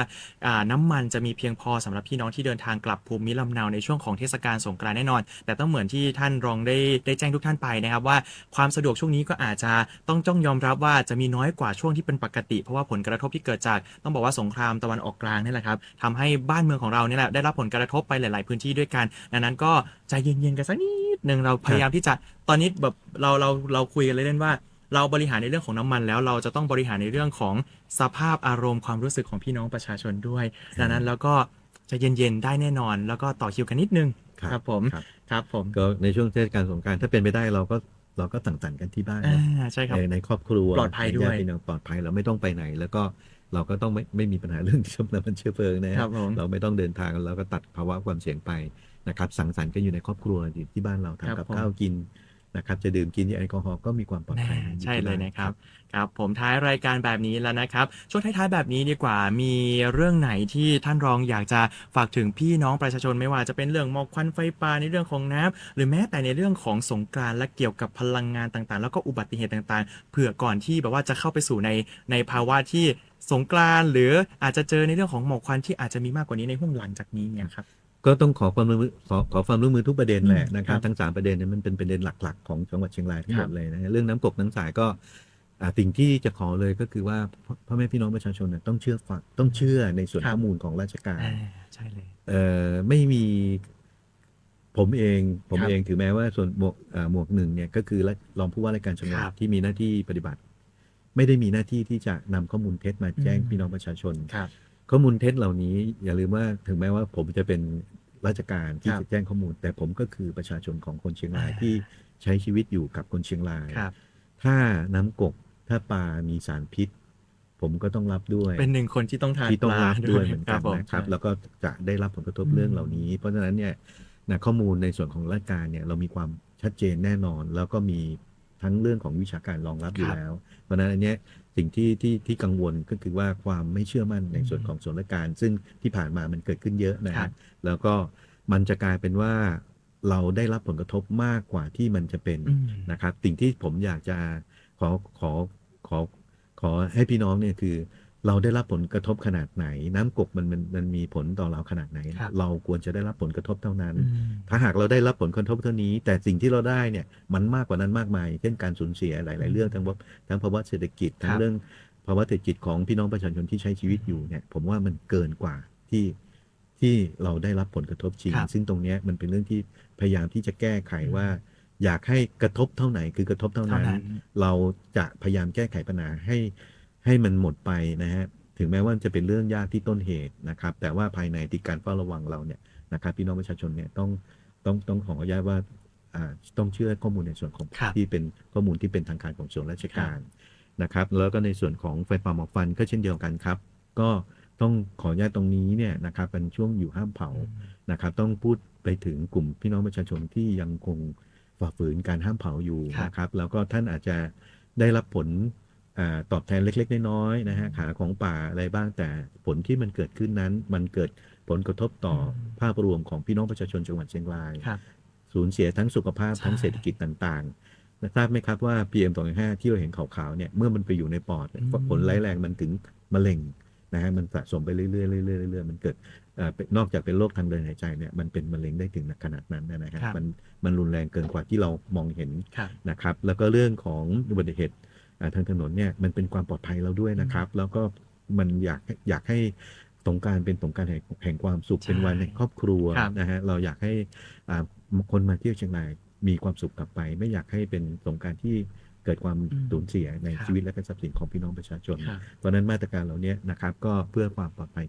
น้ำมันจะมีเพียงพอสำหรับพี่น้องที่เดินทางกลับภูมิลำเนาในช่วงของเทศกาลสงกรานต์แน่นอนแต่ต้องเหมือนที่ท่านรองได้แจ้งทุกท่านไปนะครับว่าความสะดวกช่วงนี้ก็อาจจะต้องยอมรับว่าจะมีน้อยกว่าช่วงที่เป็นปกติเพราะว่าผลกระทบที่เกิดจากต้องบอกว่าสงครามตะวันออกกลางนี่แหละครับทำให้บ้านเมืองของเราเนี่ยแหละได้รับผลกระทบไปหลายๆพื้นที่ด้วยกันดังนั้นก็ใจเย็นๆกันสักนิดนึงเราพยายามที่จะตอนนี้แบบเราคุยกันเล่นๆว่าเราบริหารในเรื่องของน้ำมันแล้วเราจะต้องบริหารในเรื่องของสภาพอารมณ์ความรู้สึกของพี่น้องประชาชนด้วยดังนั้นแล้วก็ใจเย็นๆได้แน่นอนแล้วก็ต่อคิวกันนิดนึงครับผมก็ในช่วงเทศกาลสงกรานต์ถ้าเป็นไปได้เราก็สังสรรค์กันที่บ้านใช่ครับในครอบครัวปลอดภัยด้วยพี่น้องปลอดภัยเราไม่ต้องไปไหนแล้วก็เราก็ต้องไม่มีปัญหาเรื่องที่น้ำมันเชื้อเพลิงนะครับเราไม่ต้องเดินทางเราก็ตัดภาวะความเสี่ยงไปนะครับสังสรรค์กันอยู่ในครอบครัวที่บ้านเราทำกับข้าวกินนะครับจะดื่มกินแอลกอฮอล์ก็มีความปลอดภัยใช่เลยนะครับครับผมท้ายรายการแบบนี้แล้วนะครับช่วงท้ายๆแบบนี้ดีกว่ามีเรื่องไหนที่ท่านรองอยากจะฝากถึงพี่น้องประชาชนไม่ว่าจะเป็นเรื่องหมอกควันไฟป่าในเรื่องของน้ำหรือแม้แต่ในเรื่องของสงกรานต์และเกี่ยวกับพลังงานต่างๆแล้วก็อุบัติเหตุต่างๆเผื่อก่อนที่แบบว่าจะเข้าไปสู่ในภาวะที่สงกรานต์หรืออาจจะเจอในเรื่องของหมอกควันที่อาจจะมีมากกว่านี้ในห่วงหลังจากนี้เนี่ยครับก็ต้องขอความร่วมมือทุกประเด็นแหละนะครับทั้ง3ประเด็นนี้มันเป็นประเด็นหลักๆของจังหวัดเชียงรายทั้งหมดเลยนะเรื่องน้ำกกน้ำสายก็สิ่งที่จะขอเลยก็คือว่าพ่อแม่พี่น้องประชาชนต้องเชื่อในส่วนข้อมูลของราชการใช่เลยไม่มีผมเองถือแม้ว่าส่วนหมวกหนึ่งเนี่ยก็คือรองผู้ว่าราชการจังหวัดที่มีหน้าที่ปฏิบัติไม่ได้มีหน้าที่ที่จะนำข้อมูลเท็จมาแจ้งพี่น้องประชาชนข้อมูลเท็จเหล่านี้อย่าลืมว่าถึงแม้ว่าผมจะเป็นราชการที่จะแจ้งข้อมูลแต่ผมก็คือประชาชนของคนเชียงรายที่ใช้ชีวิตอยู่กับคนเชียงรายถ้าน้ำกกถ้าปลามีสารพิษผมก็ต้องรับด้วยเป็นหนึ่งคนที่ต้องทานปลาด้วยเหมือนกันนะครับแล้วก็จะได้รับผลกระทบเรื่องเหล่านี้เพราะฉะนั้นเนี่ยข้อมูลในส่วนของราชการเนี่ยเรามีความชัดเจนแน่นอนแล้วก็มีทั้งเรื่องของวิชาการรองรับอยู่แล้วเพราะฉะนั้นอันนี้สิ่งที่กังวลก็คือว่าความไม่เชื่อมั่นในส่วนของส่วนราชการซึ่งที่ผ่านมามันเกิดขึ้นเยอะนะแล้วก็มันจะกลายเป็นว่าเราได้รับผลกระทบมากกว่าที่มันจะเป็นนะครับสิ่งที่ผมอยากจะขอให้พี่น้องเนี่ยคือเราได้รับผลกระทบขนาดไหนน้ำกกมันมีผลต่อเราขนาดไหนเราควรจะได้รับผลกระทบเท่านั้นถ้าหากเราได้รับผลกระทบเท่านี้แต่สิ่งที่เราได้เนี่ยมันมากกว่านั้นมากมายเช่นการสูญเสียหลายๆเรื่องทั้งภาวะเศรษฐกิจทั้งเรื่องภาวะเศรษฐกิจของพี่น้องประชาชนที่ใช้ชีวิตอยู่เนี่ยผมว่ามันเกินกว่าที่เราได้รับผลกระทบจริงซึ่งตรงนี้มันเป็นเรื่องที่พยายามที่จะแก้ไขว่าอยากให้กระทบเท่าไหนคือกระทบเท่านั้นเราจะพยายามแก้ไขปัญหาให้มันหมดไปนะฮะถึงแม้ว่าจะเป็นเรื่องยากที่ต้นเหตุนะครับแต่ว่าภายในที่การเฝ้าระวังเราเนี่ยนะครับพี่น้องประชาชนเนี่ยต้องขออนุญาตว่าต้องเชื่อข้อมูลในส่วนของที่เป็นข้อมูลที่เป็นทางการของส่วนราชการนะครับแล้วก็ในส่วนของไฟป่าหมอกควันก็เช่นเดียวกันครับก็ต้องขออนุญาตตรงนี้เนี่ยนะครับเป็นช่วงอยู่ห้ามเผานะครับต้องพูดไปถึงกลุ่มพี่น้องประชาชนที่ยังคงฝ่าฝืนการห้ามเผาอยู่นะครับแล้วก็ท่านอาจจะได้รับผลตอบแทนเล็กๆน้อยๆนะฮะขาของป่าอะไรบ้างแต่ผลที่มันเกิดขึ้นนั้นมันเกิดผลกระทบต่อภาพรวมของพี่น้องประชาชนจังหวัดเชียงรายสูญเสียทั้งสุขภาพทั้งเศรษฐกิจต่างๆทราบไหมครับว่า PM2.5 ที่เราเห็นขาวๆเนี่ยเมื่อมันไปอยู่ในปอดผลร้ายแรงมันถึงมะเร็งนะฮะมันสะสมไปเรื่อยๆมันเกิดนอกจากเป็นโรคทางเดินหายใจเนี่ยมันเป็นมะเร็งได้ถึงขนาดนั้นนะครับมันรุนแรงเกินกว่าที่เรามองเห็นนะครับแล้วก็เรื่องของอุบัติเหตุทางถนนเนี่ยมันเป็นความปลอดภัยเราด้วยนะครับแล้วก็มันอยากให้สงกรานต์เป็นสงกรานต์แห่งความสุขเป็นวันแห่งครอบครัวนะฮะเราอยากให้คนมาเที่ยวเชียงรายมีความสุขกลับไปไม่อยากให้เป็นสงกรานต์ที่เกิดความสูญเสียในชีวิตและทรัพย์สินของพี่น้องประชาชนเพราะนั้นมาตรการเหล่านี้นะครับก็เพื่อความปลอดภัย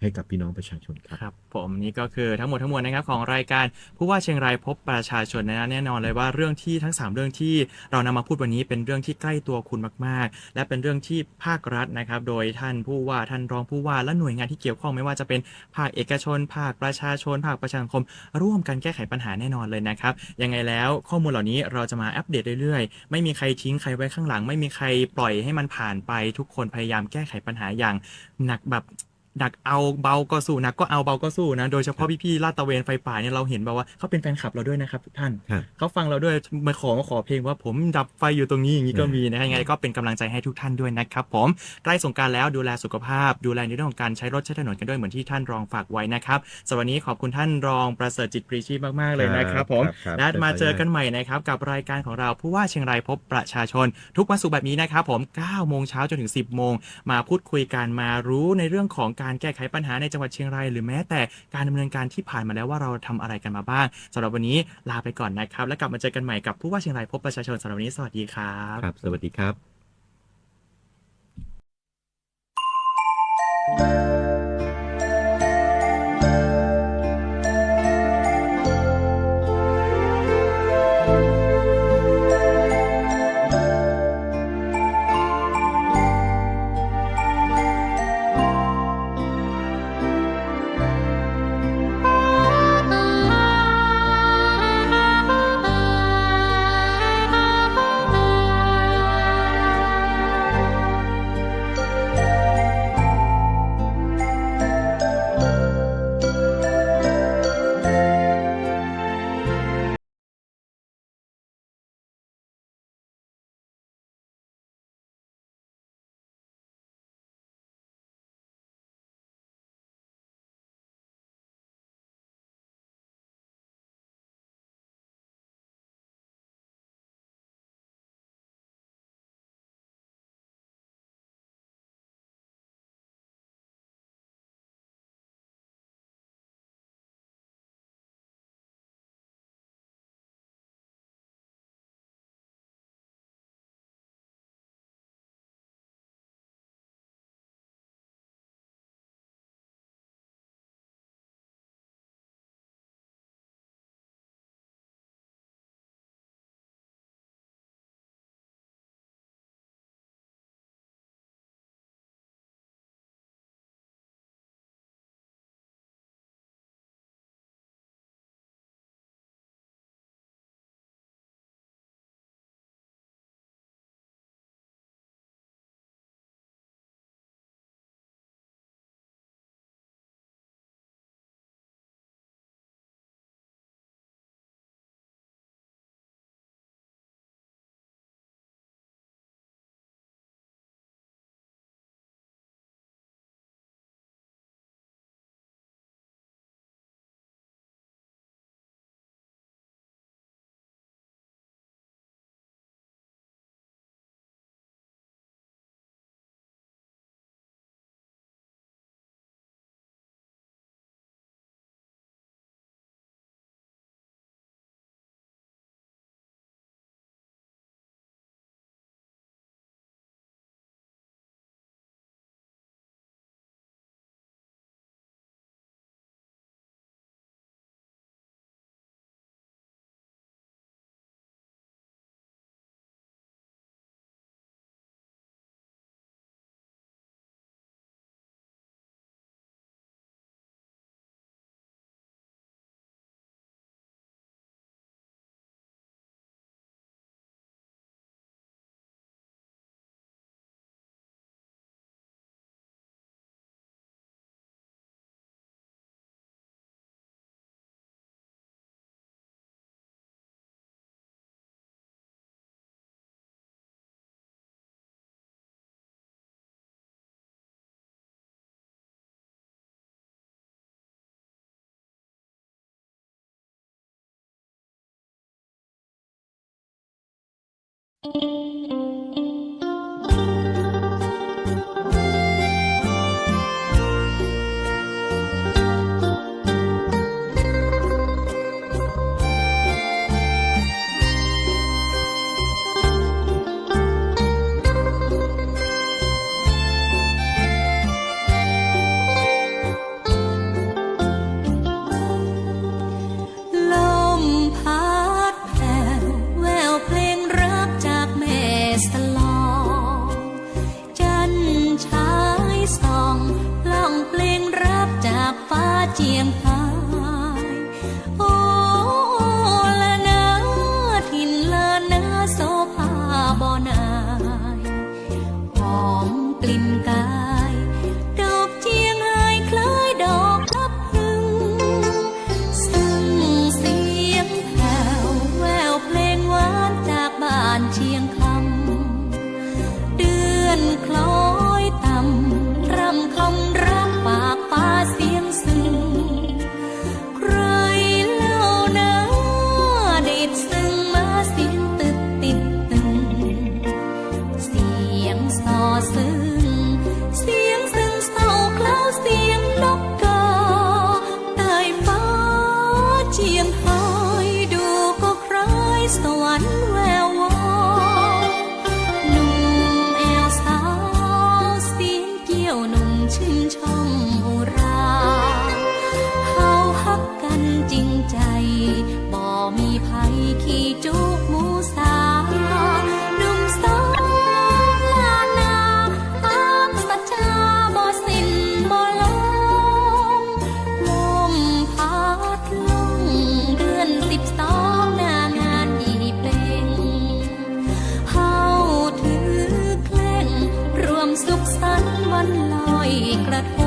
ให้กับพี่น้องประชาชนครับผมนี่ก็คือทั้งหมดนะครับของรายการผู้ว่าเชียงรายพบประชาชนนะแน่นอนเลยว่าเรื่องที่ทั้ง3เรื่องที่เรานำมาพูดวันนี้เป็นเรื่องที่ใกล้ตัวคุณมากๆและเป็นเรื่องที่ภาครัฐนะครับโดยท่านผู้ว่าท่านรองผู้ว่าและหน่วยงานที่เกี่ยวข้องไม่ว่าจะเป็นภาคเอกชนภาคประชาชนภาคประชาสังคมร่วมกันแก้ไขปัญหาแน่นอนเลยนะครับยังไงแล้วข้อมูลเหล่านี้เราจะมาอัปเดตเรื่อยๆไม่มีใครทิ้งใครไว้ข้างหลังไม่มีใครปล่อยให้มันผ่านไปทุกคนพยายามแก้ไขปัญหาอย่างหนักแบบ หนักเอาเบาก็สู้หนักก็เอาเบาก็สู้นะโดยเฉพาะพี่ๆลาดตระเวนไฟป่าเนี่ยเราเห็นแบบว่าเขาเป็นแฟนคลับเราด้วยนะครับทุกท่าน ครับ เขาฟังเราด้วยมาขอเพลงว่าผมดับไฟอยู่ตรงนี้อย่างนี้ก็มีนะยังไงก็เป็นกำลังใจให้ทุกท่านด้วยนะครับผมใกล้สงกรานต์แล้วดูแลสุขภาพดูแลในเรื่องของการใช้รถใช้ถนนกันด้วยเหมือนที่ท่านรองฝากไว้นะครับสำหรับวันนี้ขอบคุณท่านรองประเสริฐจิตปรีชีพมากๆเลยนะครับผม ครับ และมาเจอกันใหม่นะครับกับรายการของเราผู้ว่าเชียงรายพบประชาชนทุกวันศุกร์แบบนี้นะครับผม9 โมงเช้าจนถึง 10 โมงมาพูดคุยกันมารู้ในเรื่องของการแก้ไขปัญหาในจังหวัดเชียงรายหรือแม้แต่การดำเนินการที่ผ่านมาแล้วว่าเราทำอะไรกันมาบ้างสำหรับวันนี้ลาไปก่อนนะครับแล้วกลับมาเจอกันใหม่กับผู้ว่าเชียงรายพบประชาชนสำหรับวันนี้สวัสดีครับ ครับสวัสดีครับ ชื่นชมอุราเฮาฮักกันจริงใจบ่มีภัยขี้จุกหมูสาหนุ่มสาวลานาตามสัจจาบ่สิ้นบ่ลงลมพัดลงเดือน12หน้างานอีเป็งเฮาถือเคร่งรวมสุขสันต์วันลอยกระทง